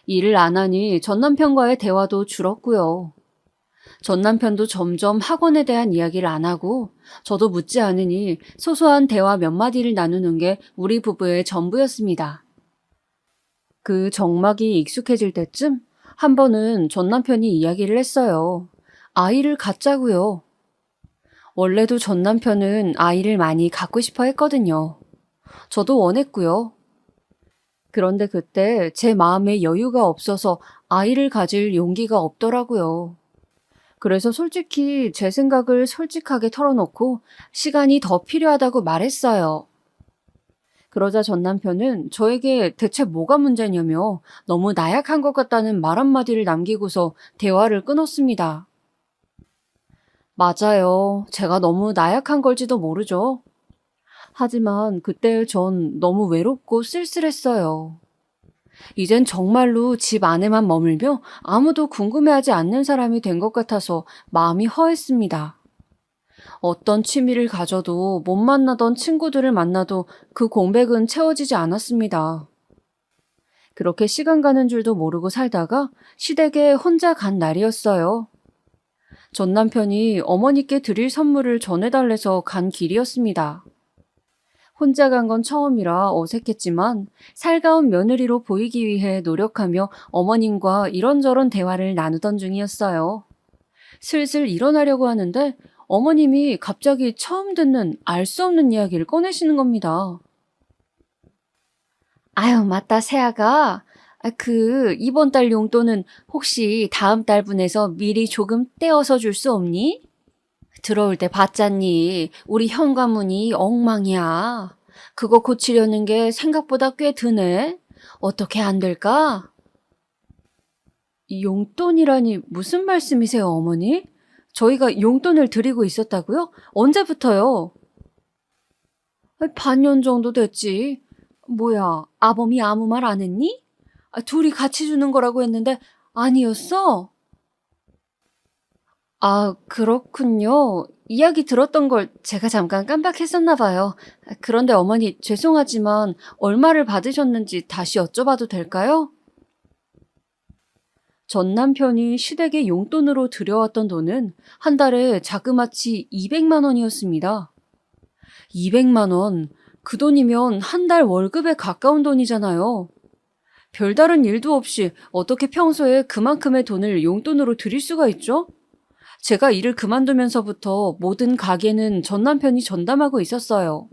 일을 안 하니 전 남편과의 대화도 줄었고요. 전 남편도 점점 학원에 대한 이야기를 안 하고 저도 묻지 않으니 소소한 대화 몇 마디를 나누는 게 우리 부부의 전부였습니다. 그 정막이 익숙해질 때쯤 한 번은 전 남편이 이야기를 했어요. 아이를 갖자고요. 원래도 전 남편은 아이를 많이 갖고 싶어 했거든요. 저도 원했고요. 그런데 그때 제 마음에 여유가 없어서 아이를 가질 용기가 없더라고요. 그래서 솔직히 제 생각을 솔직하게 털어놓고 시간이 더 필요하다고 말했어요. 그러자 전 남편은 저에게 대체 뭐가 문제냐며 너무 나약한 것 같다는 말 한마디를 남기고서 대화를 끊었습니다. 맞아요. 제가 너무 나약한 걸지도 모르죠. 하지만 그때 전 너무 외롭고 쓸쓸했어요. 이젠 정말로 집 안에만 머물며 아무도 궁금해하지 않는 사람이 된 것 같아서 마음이 허했습니다. 어떤 취미를 가져도 못 만나던 친구들을 만나도 그 공백은 채워지지 않았습니다. 그렇게 시간 가는 줄도 모르고 살다가 시댁에 혼자 간 날이었어요. 전 남편이 어머니께 드릴 선물을 전해달래서 간 길이었습니다. 혼자 간 건 처음이라 어색했지만 살가운 며느리로 보이기 위해 노력하며 어머님과 이런저런 대화를 나누던 중이었어요. 슬슬 일어나려고 하는데 어머님이 갑자기 처음 듣는 알 수 없는 이야기를 꺼내시는 겁니다. 아유, 맞다, 새아가. 이번 달 용돈은 혹시 다음 달분에서 미리 조금 떼어서 줄 수 없니? 들어올 때 봤잖니. 우리 현관문이 엉망이야. 그거 고치려는 게 생각보다 꽤 드네. 어떻게 안 될까? 용돈이라니 무슨 말씀이세요, 어머니? 저희가 용돈을 드리고 있었다고요? 언제부터요? 반년 정도 됐지. 뭐야, 아범이 아무 말 안 했니? 둘이 같이 주는 거라고 했는데 아니었어? 아, 그렇군요. 이야기 들었던 걸 제가 잠깐 깜빡했었나 봐요. 그런데 어머니, 죄송하지만 얼마를 받으셨는지 다시 여쭤봐도 될까요? 전 남편이 시댁에 용돈으로 들여왔던 돈은 한 달에 자그마치 200만 원이었습니다. 200만 원. 그 돈이면 한 달 월급에 가까운 돈이잖아요. 별다른 일도 없이 어떻게 평소에 그만큼의 돈을 용돈으로 드릴 수가 있죠? 제가 일을 그만두면서부터 모든 가계는 전 남편이 전담하고 있었어요.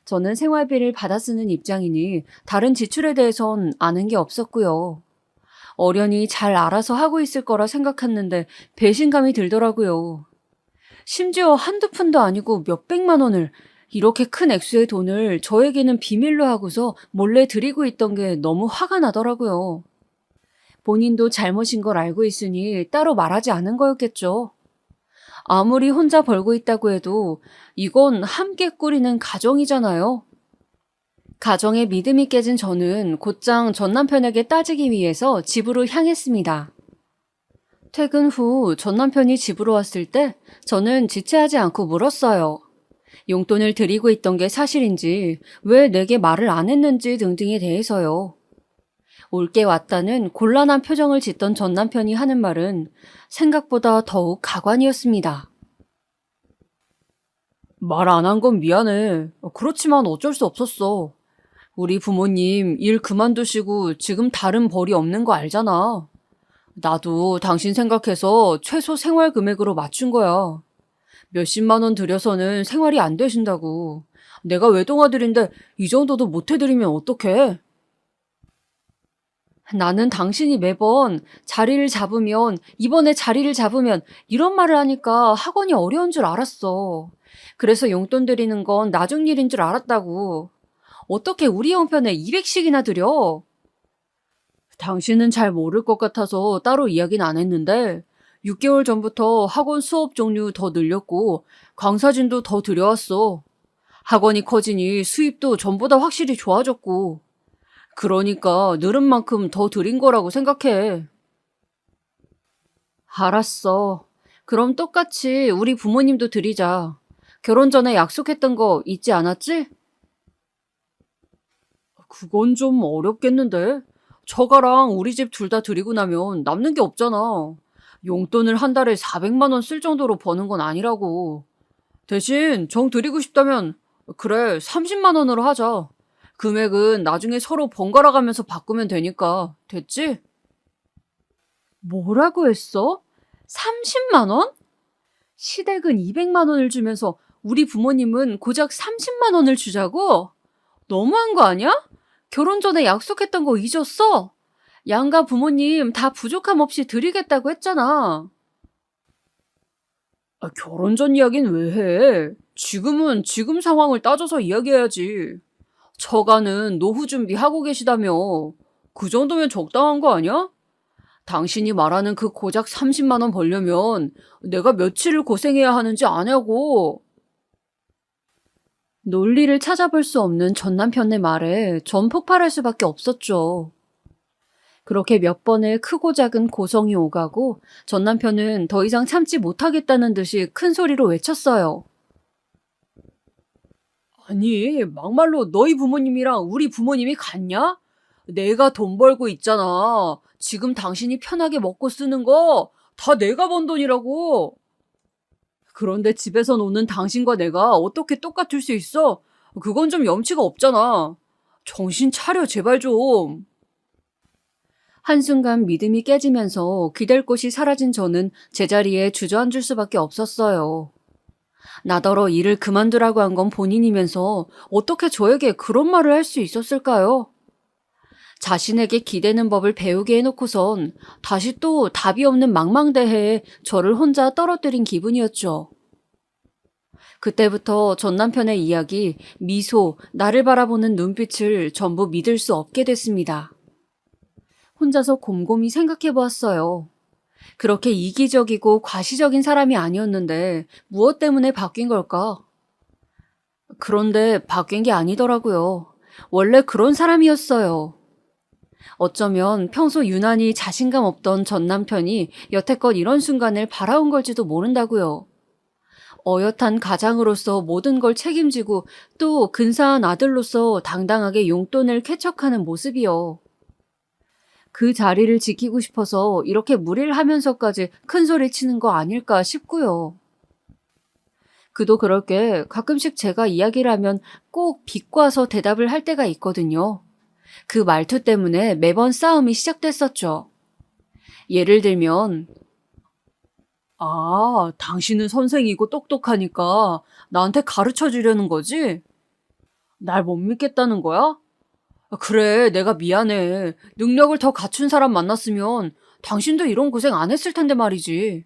저는 생활비를 받아 쓰는 입장이니 다른 지출에 대해선 아는 게 없었고요. 어련히 잘 알아서 하고 있을 거라 생각했는데 배신감이 들더라고요. 심지어 한두 푼도 아니고 몇백만 원을, 이렇게 큰 액수의 돈을 저에게는 비밀로 하고서 몰래 드리고 있던 게 너무 화가 나더라고요. 본인도 잘못인 걸 알고 있으니 따로 말하지 않은 거였겠죠. 아무리 혼자 벌고 있다고 해도 이건 함께 꾸리는 가정이잖아요. 가정의 믿음이 깨진 저는 곧장 전 남편에게 따지기 위해서 집으로 향했습니다. 퇴근 후 전 남편이 집으로 왔을 때 저는 지체하지 않고 물었어요. 용돈을 드리고 있던 게 사실인지, 왜 내게 말을 안 했는지 등등에 대해서요. 올게 왔다는 곤란한 표정을 짓던 전 남편이 하는 말은 생각보다 더욱 가관이었습니다. 말 안 한 건 미안해. 그렇지만 어쩔 수 없었어. 우리 부모님 일 그만두시고 지금 다른 벌이 없는 거 알잖아. 나도 당신 생각해서 최소 생활 금액으로 맞춘 거야. 몇십만 원 들여서는 생활이 안 되신다고. 내가 외동아들인데 이 정도도 못 해드리면 어떡해? 나는 당신이 매번 이번에 자리를 잡으면 이런 말을 하니까 학원이 어려운 줄 알았어. 그래서 용돈 드리는 건 나중 일인 줄 알았다고. 어떻게 우리 형편에 200씩이나 드려? 당신은 잘 모를 것 같아서 따로 이야기는 안 했는데 6개월 전부터 학원 수업 종류 더 늘렸고 강사진도 더 들여왔어. 학원이 커지니 수입도 전보다 확실히 좋아졌고. 그러니까 늘은 만큼 더 드린 거라고 생각해. 알았어. 그럼 똑같이 우리 부모님도 드리자. 결혼 전에 약속했던 거 잊지 않았지? 그건 좀 어렵겠는데. 처가랑 우리 집 둘 다 드리고 나면 남는 게 없잖아. 용돈을 한 달에 400만 원 쓸 정도로 버는 건 아니라고. 대신 정 드리고 싶다면 그래 30만 원으로 하자. 금액은 나중에 서로 번갈아 가면서 바꾸면 되니까. 됐지? 뭐라고 했어? 30만 원? 시댁은 200만 원을 주면서 우리 부모님은 고작 30만 원을 주자고? 너무한 거 아니야? 결혼 전에 약속했던 거 잊었어? 양가 부모님 다 부족함 없이 드리겠다고 했잖아. 결혼 전 이야기는 왜 해? 지금은 지금 상황을 따져서 이야기해야지. 처가는 노후 준비하고 계시다며. 그 정도면 적당한 거 아니야? 당신이 말하는 그 고작 30만 원 벌려면 내가 며칠을 고생해야 하는지 아냐고. 논리를 찾아볼 수 없는 전 남편의 말에 전 폭발할 수밖에 없었죠. 그렇게 몇 번의 크고 작은 고성이 오가고 전 남편은 더 이상 참지 못하겠다는 듯이 큰 소리로 외쳤어요. 아니, 막말로 너희 부모님이랑 우리 부모님이 같냐? 내가 돈 벌고 있잖아. 지금 당신이 편하게 먹고 쓰는 거 다 내가 번 돈이라고. 그런데 집에서 노는 당신과 내가 어떻게 똑같을 수 있어? 그건 좀 염치가 없잖아. 정신 차려, 제발 좀. 한순간 믿음이 깨지면서 기댈 곳이 사라진 저는 제자리에 주저앉을 수밖에 없었어요. 나더러 일을 그만두라고 한 건 본인이면서 어떻게 저에게 그런 말을 할 수 있었을까요? 자신에게 기대는 법을 배우게 해놓고선 다시 또 답이 없는 망망대해에 저를 혼자 떨어뜨린 기분이었죠. 그때부터 전 남편의 이야기, 미소, 나를 바라보는 눈빛을 전부 믿을 수 없게 됐습니다. 혼자서 곰곰이 생각해 보았어요. 그렇게 이기적이고 과시적인 사람이 아니었는데 무엇 때문에 바뀐 걸까? 그런데 바뀐 게 아니더라고요. 원래 그런 사람이었어요. 어쩌면 평소 유난히 자신감 없던 전 남편이 여태껏 이런 순간을 바라온 걸지도 모른다고요. 어엿한 가장으로서 모든 걸 책임지고 또 근사한 아들로서 당당하게 용돈을 쾌척하는 모습이요. 그 자리를 지키고 싶어서 이렇게 무리를 하면서까지 큰 소리 치는 거 아닐까 싶고요. 그도 그럴 게 가끔씩 제가 이야기를 하면 꼭 비꼬아서 대답을 할 때가 있거든요. 그 말투 때문에 매번 싸움이 시작됐었죠. 예를 들면, 아, 당신은 선생이고 똑똑하니까 나한테 가르쳐 주려는 거지? 날 못 믿겠다는 거야? 그래, 내가 미안해. 능력을 더 갖춘 사람 만났으면 당신도 이런 고생 안 했을 텐데 말이지.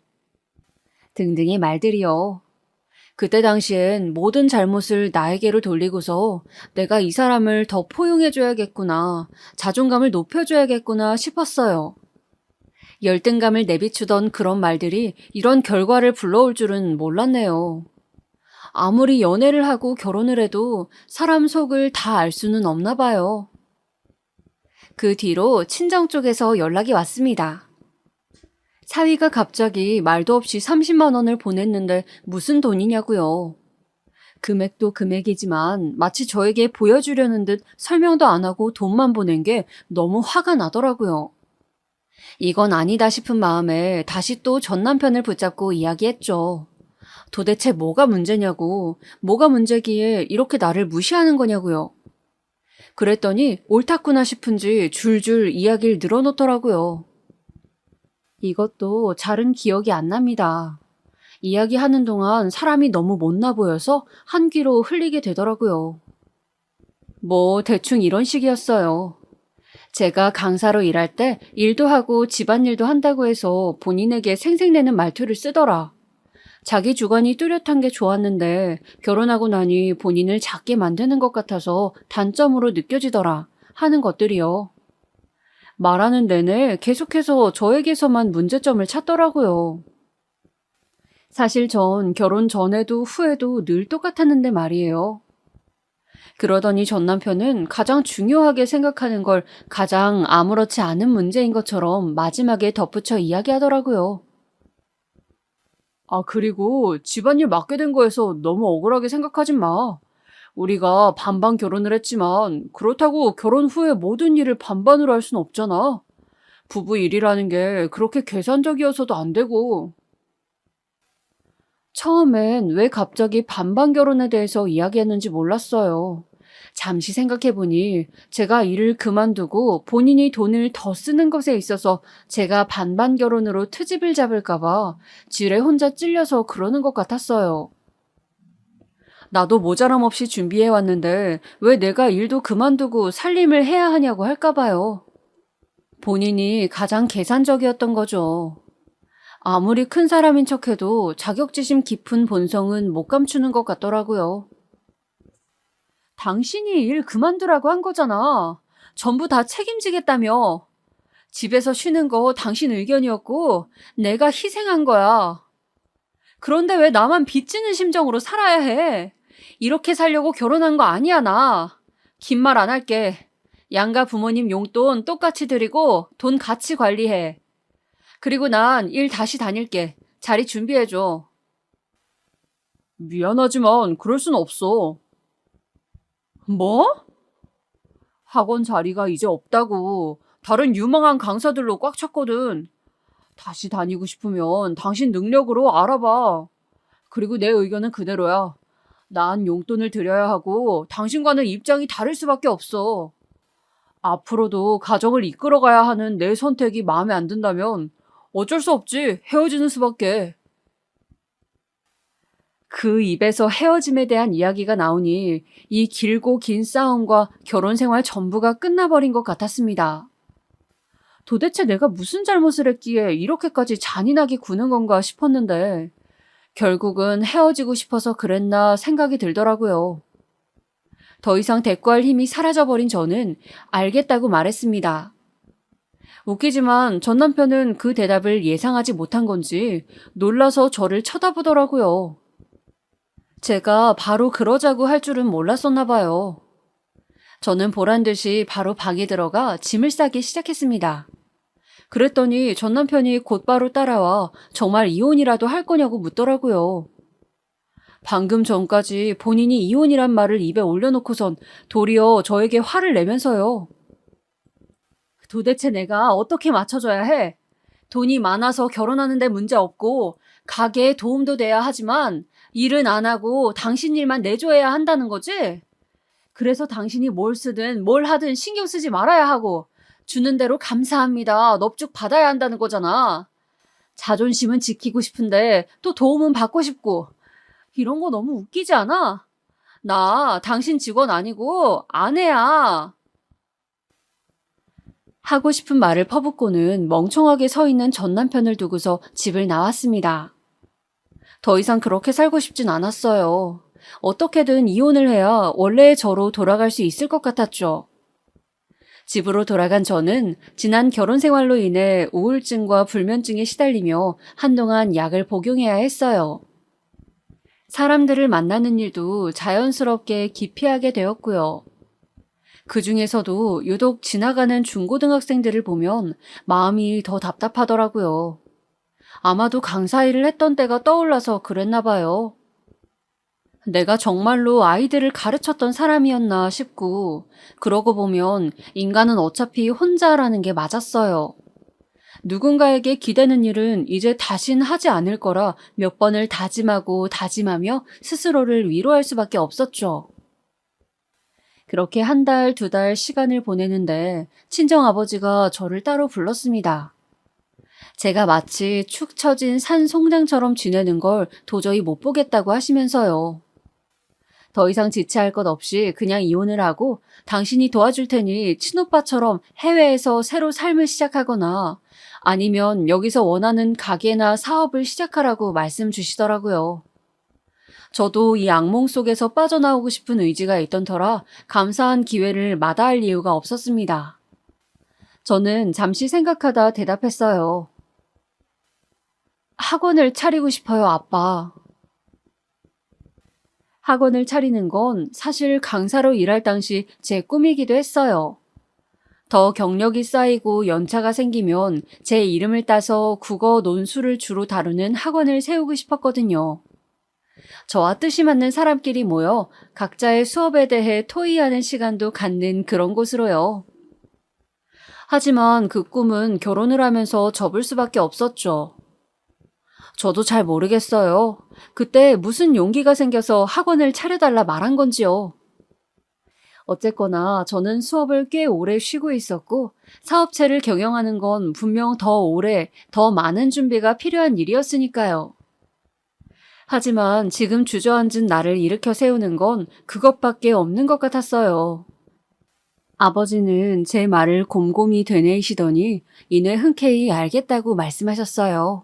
등등의 말들이요. 그때 당시엔 모든 잘못을 나에게로 돌리고서 내가 이 사람을 더 포용해줘야겠구나, 자존감을 높여줘야겠구나 싶었어요. 열등감을 내비추던 그런 말들이 이런 결과를 불러올 줄은 몰랐네요. 아무리 연애를 하고 결혼을 해도 사람 속을 다 알 수는 없나 봐요. 그 뒤로 친정 쪽에서 연락이 왔습니다. 사위가 갑자기 말도 없이 30만 원을 보냈는데 무슨 돈이냐고요. 금액도 금액이지만 마치 저에게 보여주려는 듯 설명도 안 하고 돈만 보낸 게 너무 화가 나더라고요. 이건 아니다 싶은 마음에 다시 또 전 남편을 붙잡고 이야기했죠. 도대체 뭐가 문제냐고, 뭐가 문제기에 이렇게 나를 무시하는 거냐고요. 그랬더니 옳았구나 싶은지 줄줄 이야기를 늘어놓더라고요. 이것도 잘은 기억이 안 납니다. 이야기하는 동안 사람이 너무 못나 보여서 한 귀로 흘리게 되더라고요. 뭐 대충 이런 식이었어요. 제가 강사로 일할 때 일도 하고 집안일도 한다고 해서 본인에게 생색내는 말투를 쓰더라. 자기 주관이 뚜렷한 게 좋았는데 결혼하고 나니 본인을 작게 만드는 것 같아서 단점으로 느껴지더라 하는 것들이요. 말하는 내내 계속해서 저에게서만 문제점을 찾더라고요. 사실 전 결혼 전에도 후에도 늘 똑같았는데 말이에요. 그러더니 전 남편은 가장 중요하게 생각하는 걸 가장 아무렇지 않은 문제인 것처럼 마지막에 덧붙여 이야기하더라고요. 아, 그리고 집안일 맡게 된 거에서 너무 억울하게 생각하지 마. 우리가 반반 결혼을 했지만 그렇다고 결혼 후에 모든 일을 반반으로 할 순 없잖아. 부부 일이라는 게 그렇게 계산적이어서도 안 되고. 처음엔 왜 갑자기 반반 결혼에 대해서 이야기했는지 몰랐어요. 잠시 생각해보니 제가 일을 그만두고 본인이 돈을 더 쓰는 것에 있어서 제가 반반 결혼으로 트집을 잡을까봐 지레 혼자 찔려서 그러는 것 같았어요. 나도 모자람 없이 준비해왔는데 왜 내가 일도 그만두고 살림을 해야 하냐고 할까봐요. 본인이 가장 계산적이었던 거죠. 아무리 큰 사람인 척해도 자격지심 깊은 본성은 못 감추는 것 같더라고요. 당신이 일 그만두라고 한 거잖아. 전부 다 책임지겠다며. 집에서 쉬는 거 당신 의견이었고 내가 희생한 거야. 그런데 왜 나만 빚지는 심정으로 살아야 해? 이렇게 살려고 결혼한 거 아니야, 나. 긴 말 안 할게. 양가 부모님 용돈 똑같이 드리고 돈 같이 관리해. 그리고 난 일 다시 다닐게. 자리 준비해줘. 미안하지만 그럴 순 없어. 뭐? 학원 자리가 이제 없다고. 다른 유망한 강사들로 꽉 찼거든. 다시 다니고 싶으면 당신 능력으로 알아봐. 그리고 내 의견은 그대로야. 난 용돈을 드려야 하고 당신과는 입장이 다를 수밖에 없어. 앞으로도 가정을 이끌어가야 하는 내 선택이 마음에 안 든다면 어쩔 수 없지. 헤어지는 수밖에. 그 입에서 헤어짐에 대한 이야기가 나오니 이 길고 긴 싸움과 결혼 생활 전부가 끝나버린 것 같았습니다. 도대체 내가 무슨 잘못을 했기에 이렇게까지 잔인하게 구는 건가 싶었는데 결국은 헤어지고 싶어서 그랬나 생각이 들더라고요. 더 이상 대꾸할 힘이 사라져버린 저는 알겠다고 말했습니다. 웃기지만 전 남편은 그 대답을 예상하지 못한 건지 놀라서 저를 쳐다보더라고요. 제가 바로 그러자고 할 줄은 몰랐었나 봐요. 저는 보란 듯이 바로 방에 들어가 짐을 싸기 시작했습니다. 그랬더니 전 남편이 곧바로 따라와 정말 이혼이라도 할 거냐고 묻더라고요. 방금 전까지 본인이 이혼이란 말을 입에 올려놓고선 도리어 저에게 화를 내면서요. 도대체 내가 어떻게 맞춰줘야 해? 돈이 많아서 결혼하는데 문제 없고 가게에 도움도 돼야 하지만 일은 안 하고 당신 일만 내줘야 한다는 거지? 그래서 당신이 뭘 쓰든 뭘 하든 신경 쓰지 말아야 하고 주는 대로 감사합니다. 넙죽 받아야 한다는 거잖아. 자존심은 지키고 싶은데 또 도움은 받고 싶고 이런 거 너무 웃기지 않아? 나 당신 직원 아니고 아내야. 하고 싶은 말을 퍼붓고는 멍청하게 서 있는 전 남편을 두고서 집을 나왔습니다. 더 이상 그렇게 살고 싶진 않았어요. 어떻게든 이혼을 해야 원래의 저로 돌아갈 수 있을 것 같았죠. 집으로 돌아간 저는 지난 결혼 생활로 인해 우울증과 불면증에 시달리며 한동안 약을 복용해야 했어요. 사람들을 만나는 일도 자연스럽게 기피하게 되었고요. 그 중에서도 유독 지나가는 중고등학생들을 보면 마음이 더 답답하더라고요. 아마도 강사 일을 했던 때가 떠올라서 그랬나 봐요. 내가 정말로 아이들을 가르쳤던 사람이었나 싶고, 그러고 보면 인간은 어차피 혼자라는 게 맞았어요. 누군가에게 기대는 일은 이제 다신 하지 않을 거라 몇 번을 다짐하고 다짐하며 스스로를 위로할 수밖에 없었죠. 그렇게 한 달, 두 달 시간을 보내는데 친정아버지가 저를 따로 불렀습니다. 제가 마치 축 처진 산 송장처럼 지내는 걸 도저히 못 보겠다고 하시면서요. 더 이상 지체할 것 없이 그냥 이혼을 하고 당신이 도와줄 테니 친오빠처럼 해외에서 새로 삶을 시작하거나 아니면 여기서 원하는 가게나 사업을 시작하라고 말씀 주시더라고요. 저도 이 악몽 속에서 빠져나오고 싶은 의지가 있던 터라 감사한 기회를 마다할 이유가 없었습니다. 저는 잠시 생각하다 대답했어요. 학원을 차리고 싶어요, 아빠. 학원을 차리는 건 사실 강사로 일할 당시 제 꿈이기도 했어요. 더 경력이 쌓이고 연차가 생기면 제 이름을 따서 국어 논술을 주로 다루는 학원을 세우고 싶었거든요. 저와 뜻이 맞는 사람끼리 모여 각자의 수업에 대해 토의하는 시간도 갖는 그런 곳으로요. 하지만 그 꿈은 결혼을 하면서 접을 수밖에 없었죠. 저도 잘 모르겠어요. 그때 무슨 용기가 생겨서 학원을 차려달라 말한 건지요. 어쨌거나 저는 수업을 꽤 오래 쉬고 있었고 사업체를 경영하는 건 분명 더 오래, 더 많은 준비가 필요한 일이었으니까요. 하지만 지금 주저앉은 나를 일으켜 세우는 건 그것밖에 없는 것 같았어요. 아버지는 제 말을 곰곰이 되뇌이시더니 이내 흔쾌히 알겠다고 말씀하셨어요.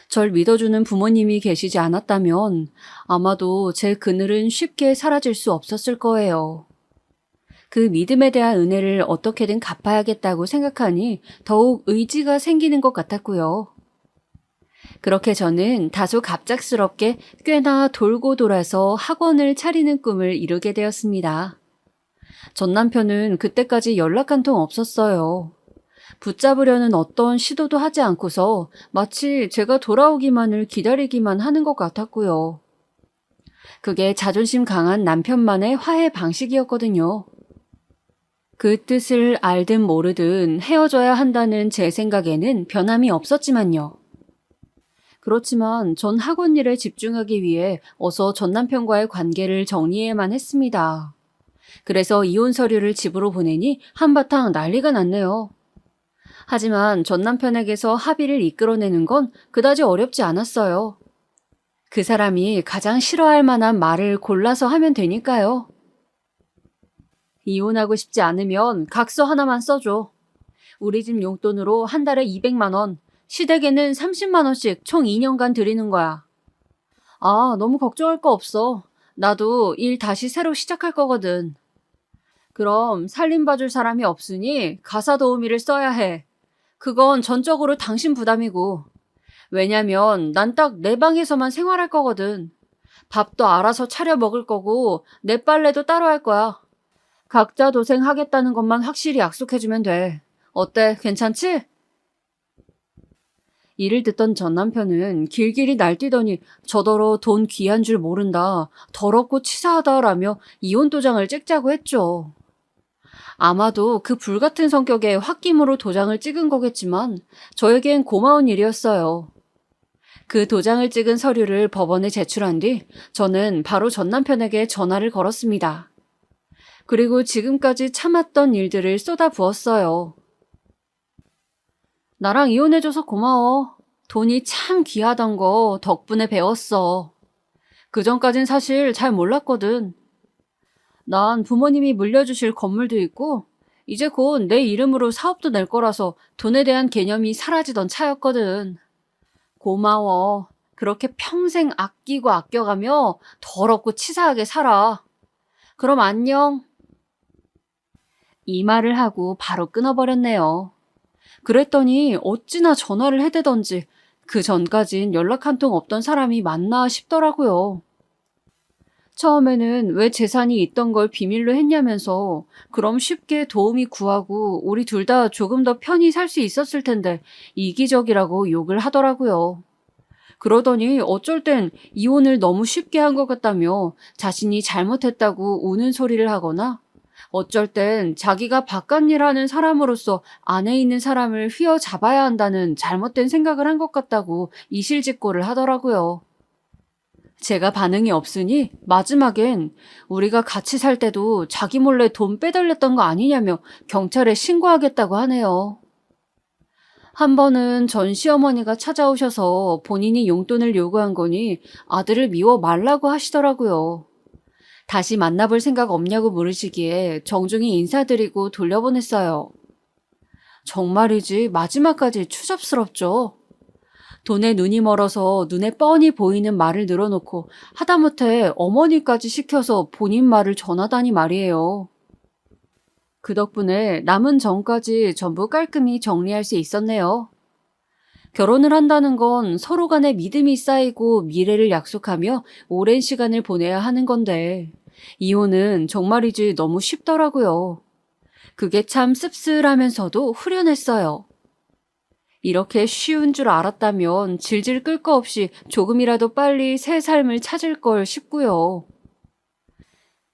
절 믿어주는 부모님이 계시지 않았다면 아마도 제 그늘은 쉽게 사라질 수 없었을 거예요. 그 믿음에 대한 은혜를 어떻게든 갚아야겠다고 생각하니 더욱 의지가 생기는 것 같았고요. 그렇게 저는 다소 갑작스럽게 꽤나 돌고 돌아서 학원을 차리는 꿈을 이루게 되었습니다. 전 남편은 그때까지 연락 한 통 없었어요. 붙잡으려는 어떤 시도도 하지 않고서 마치 제가 돌아오기만을 기다리기만 하는 것 같았고요. 그게 자존심 강한 남편만의 화해 방식이었거든요. 그 뜻을 알든 모르든 헤어져야 한다는 제 생각에는 변함이 없었지만요. 그렇지만 전 학원 일에 집중하기 위해 어서 전 남편과의 관계를 정리해야만 했습니다. 그래서 이혼 서류를 집으로 보내니 한바탕 난리가 났네요. 하지만 전 남편에게서 합의를 이끌어내는 건 그다지 어렵지 않았어요. 그 사람이 가장 싫어할 만한 말을 골라서 하면 되니까요. 이혼하고 싶지 않으면 각서 하나만 써줘. 우리 집 용돈으로 한 달에 200만 원, 시댁에는 30만 원씩 총 2년간 드리는 거야. 아, 너무 걱정할 거 없어. 나도 일 다시 새로 시작할 거거든. 그럼 살림 봐줄 사람이 없으니 가사 도우미를 써야 해. 그건 전적으로 당신 부담이고. 왜냐면 난 딱 내 방에서만 생활할 거거든. 밥도 알아서 차려 먹을 거고 내 빨래도 따로 할 거야. 각자 도생하겠다는 것만 확실히 약속해주면 돼. 어때? 괜찮지? 이를 듣던 전 남편은 길길이 날뛰더니 저더러 돈 귀한 줄 모른다, 더럽고 치사하다라며 이혼 도장을 찍자고 했죠. 아마도 그 불같은 성격에 홧김으로 도장을 찍은 거겠지만 저에겐 고마운 일이었어요. 그 도장을 찍은 서류를 법원에 제출한 뒤 저는 바로 전 남편에게 전화를 걸었습니다. 그리고 지금까지 참았던 일들을 쏟아부었어요. 나랑 이혼해줘서 고마워. 돈이 참 귀하단 거 덕분에 배웠어. 그전까진 사실 잘 몰랐거든. 난 부모님이 물려주실 건물도 있고 이제 곧 내 이름으로 사업도 낼 거라서 돈에 대한 개념이 사라지던 차였거든. 고마워. 그렇게 평생 아끼고 아껴가며 더럽고 치사하게 살아. 그럼 안녕. 이 말을 하고 바로 끊어버렸네요. 그랬더니 어찌나 전화를 해대던지 그 전까진 연락 한 통 없던 사람이 맞나 싶더라고요. 처음에는 왜 재산이 있던 걸 비밀로 했냐면서 그럼 쉽게 도움이 구하고 우리 둘 다 조금 더 편히 살 수 있었을 텐데 이기적이라고 욕을 하더라고요. 그러더니 어쩔 땐 이혼을 너무 쉽게 한 것 같다며 자신이 잘못했다고 우는 소리를 하거나 어쩔 땐 자기가 바깥일 하는 사람으로서 안에 있는 사람을 휘어잡아야 한다는 잘못된 생각을 한 것 같다고 이실직고를 하더라고요. 제가 반응이 없으니 마지막엔 우리가 같이 살 때도 자기 몰래 돈 빼달랬던 거 아니냐며 경찰에 신고하겠다고 하네요. 한 번은 전 시어머니가 찾아오셔서 본인이 용돈을 요구한 거니 아들을 미워 말라고 하시더라고요. 다시 만나볼 생각 없냐고 물으시기에 정중히 인사드리고 돌려보냈어요. 정말이지 마지막까지 추잡스럽죠. 돈에 눈이 멀어서 눈에 뻔히 보이는 말을 늘어놓고 하다못해 어머니까지 시켜서 본인 말을 전하다니 말이에요. 그 덕분에 남은 정까지 전부 깔끔히 정리할 수 있었네요. 결혼을 한다는 건 서로 간에 믿음이 쌓이고 미래를 약속하며 오랜 시간을 보내야 하는 건데 이혼은 정말이지 너무 쉽더라고요. 그게 참 씁쓸하면서도 후련했어요. 이렇게 쉬운 줄 알았다면 질질 끌 거 없이 조금이라도 빨리 새 삶을 찾을 걸 싶고요.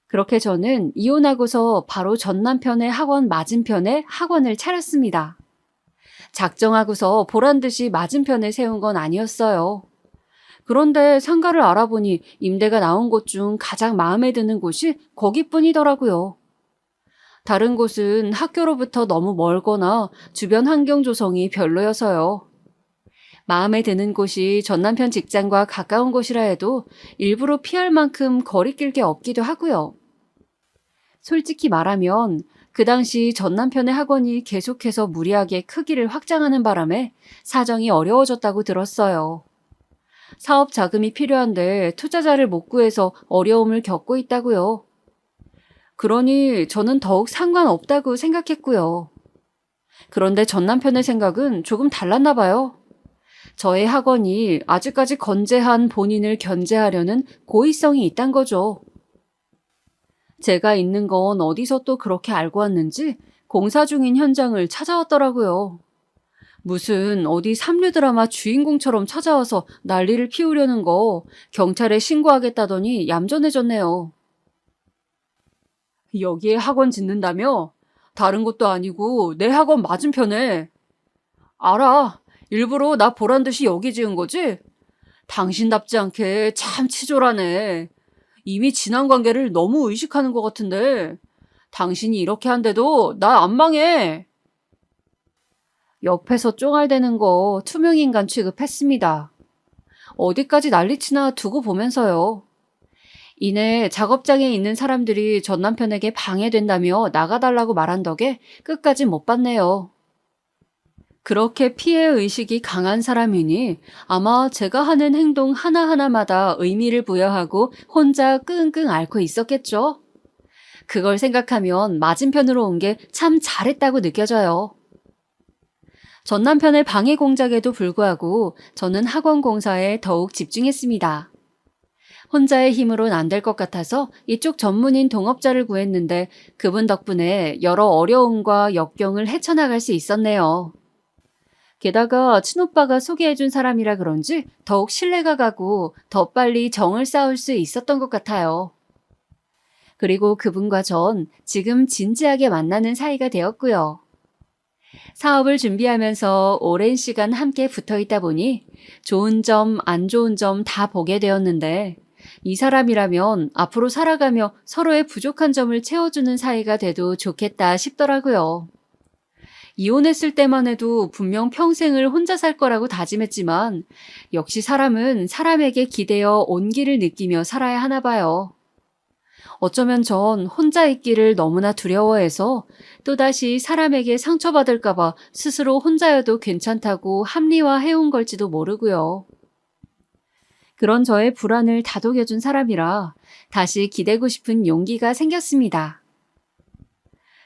그렇게 저는 이혼하고서 바로 전 남편의 학원 맞은편에 학원을 차렸습니다. 작정하고서 보란듯이 맞은편에 세운 건 아니었어요. 그런데 상가를 알아보니 임대가 나온 곳 중 가장 마음에 드는 곳이 거기뿐이더라고요. 다른 곳은 학교로부터 너무 멀거나 주변 환경 조성이 별로여서요. 마음에 드는 곳이 전 남편 직장과 가까운 곳이라 해도 일부러 피할 만큼 거리낄 게 없기도 하고요. 솔직히 말하면 그 당시 전 남편의 학원이 계속해서 무리하게 크기를 확장하는 바람에 사정이 어려워졌다고 들었어요. 사업 자금이 필요한데 투자자를 못 구해서 어려움을 겪고 있다고요. 그러니 저는 더욱 상관없다고 생각했고요. 그런데 전 남편의 생각은 조금 달랐나 봐요. 저의 학원이 아직까지 건재한 본인을 견제하려는 고의성이 있단 거죠. 제가 있는 건 어디서 또 그렇게 알고 왔는지 공사 중인 현장을 찾아왔더라고요. 무슨 어디 삼류 드라마 주인공처럼 찾아와서 난리를 피우려는 거 경찰에 신고하겠다더니 얌전해졌네요. 여기에 학원 짓는다며? 다른 곳도 아니고 내 학원 맞은편에. 알아. 일부러 나 보란 듯이 여기 지은 거지? 당신답지 않게 참 치졸하네. 이미 지난 관계를 너무 의식하는 것 같은데. 당신이 이렇게 한데도 나 안 망해. 옆에서 쫑알대는 거 투명인간 취급했습니다. 어디까지 난리치나 두고 보면서요. 이내 작업장에 있는 사람들이 전 남편에게 방해된다며 나가달라고 말한 덕에 끝까지 못 봤네요. 그렇게 피해의식이 강한 사람이니 아마 제가 하는 행동 하나하나마다 의미를 부여하고 혼자 끙끙 앓고 있었겠죠? 그걸 생각하면 맞은편으로 온 게 참 잘했다고 느껴져요. 전 남편의 방해 공작에도 불구하고 저는 학원 공사에 더욱 집중했습니다. 혼자의 힘으론 안 될 것 같아서 이쪽 전문인 동업자를 구했는데 그분 덕분에 여러 어려움과 역경을 헤쳐나갈 수 있었네요. 게다가 친오빠가 소개해준 사람이라 그런지 더욱 신뢰가 가고 더 빨리 정을 쌓을 수 있었던 것 같아요. 그리고 그분과 전 지금 진지하게 만나는 사이가 되었고요. 사업을 준비하면서 오랜 시간 함께 붙어 있다 보니 좋은 점, 안 좋은 점 다 보게 되었는데 이 사람이라면 앞으로 살아가며 서로의 부족한 점을 채워주는 사이가 돼도 좋겠다 싶더라고요. 이혼했을 때만 해도 분명 평생을 혼자 살 거라고 다짐했지만 역시 사람은 사람에게 기대어 온기를 느끼며 살아야 하나 봐요. 어쩌면 전 혼자 있기를 너무나 두려워해서 또다시 사람에게 상처받을까봐 스스로 혼자여도 괜찮다고 합리화해온 걸지도 모르고요. 그런 저의 불안을 다독여준 사람이라 다시 기대고 싶은 용기가 생겼습니다.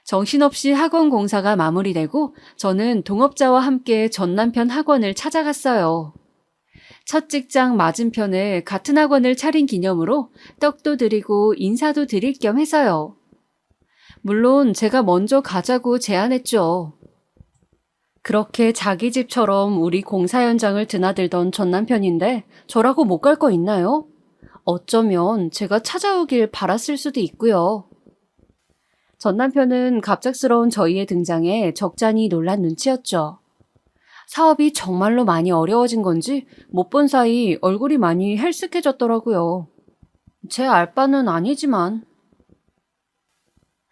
정신없이 학원 공사가 마무리되고 저는 동업자와 함께 전 남편 학원을 찾아갔어요. 첫 직장 맞은편에 같은 학원을 차린 기념으로 떡도 드리고 인사도 드릴 겸 해서요. 물론 제가 먼저 가자고 제안했죠. 그렇게 자기 집처럼 우리 공사 현장을 드나들던 전 남편인데 저라고 못 갈 거 있나요? 어쩌면 제가 찾아오길 바랐을 수도 있고요. 전 남편은 갑작스러운 저희의 등장에 적잖이 놀란 눈치였죠. 사업이 정말로 많이 어려워진 건지 못 본 사이 얼굴이 많이 헬쓱해졌더라고요. 제 알바는 아니지만.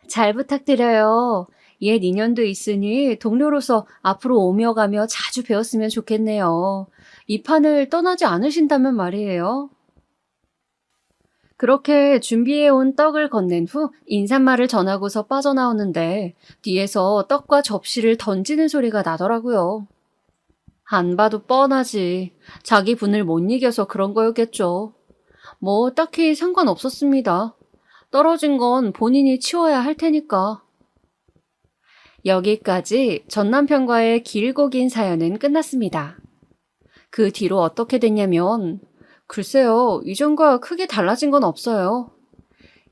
잘 부탁드려요. 옛 인연도 있으니 동료로서 앞으로 오며 가며 자주 뵈었으면 좋겠네요. 이 판을 떠나지 않으신다면 말이에요. 그렇게 준비해온 떡을 건넨 후 인사말을 전하고서 빠져나오는데 뒤에서 떡과 접시를 던지는 소리가 나더라고요. 안 봐도 뻔하지. 자기 분을 못 이겨서 그런 거였겠죠. 뭐 딱히 상관없었습니다. 떨어진 건 본인이 치워야 할 테니까. 여기까지 전 남편과의 길고 긴 사연은 끝났습니다. 그 뒤로 어떻게 됐냐면 글쎄요, 이전과 크게 달라진 건 없어요.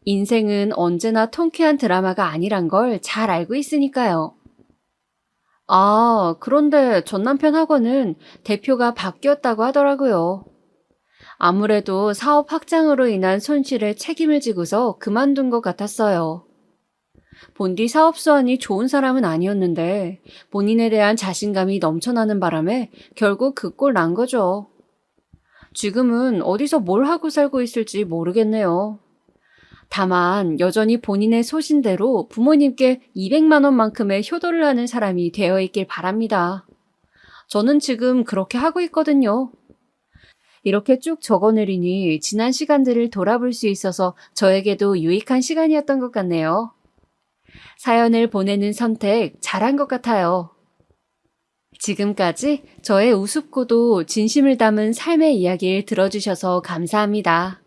인생은 언제나 통쾌한 드라마가 아니란 걸 잘 알고 있으니까요. 아, 그런데 전 남편 학원은 대표가 바뀌었다고 하더라고요. 아무래도 사업 확장으로 인한 손실에 책임을 지고서 그만둔 것 같았어요. 본디 사업 수완이 좋은 사람은 아니었는데 본인에 대한 자신감이 넘쳐나는 바람에 결국 그 꼴 난 거죠. 지금은 어디서 뭘 하고 살고 있을지 모르겠네요. 다만 여전히 본인의 소신대로 부모님께 200만 원만큼의 효도를 하는 사람이 되어 있길 바랍니다. 저는 지금 그렇게 하고 있거든요. 이렇게 쭉 적어내리니 지난 시간들을 돌아볼 수 있어서 저에게도 유익한 시간이었던 것 같네요. 사연을 보내는 선택 잘한 것 같아요. 지금까지 저의 우습고도 진심을 담은 삶의 이야기를 들어주셔서 감사합니다.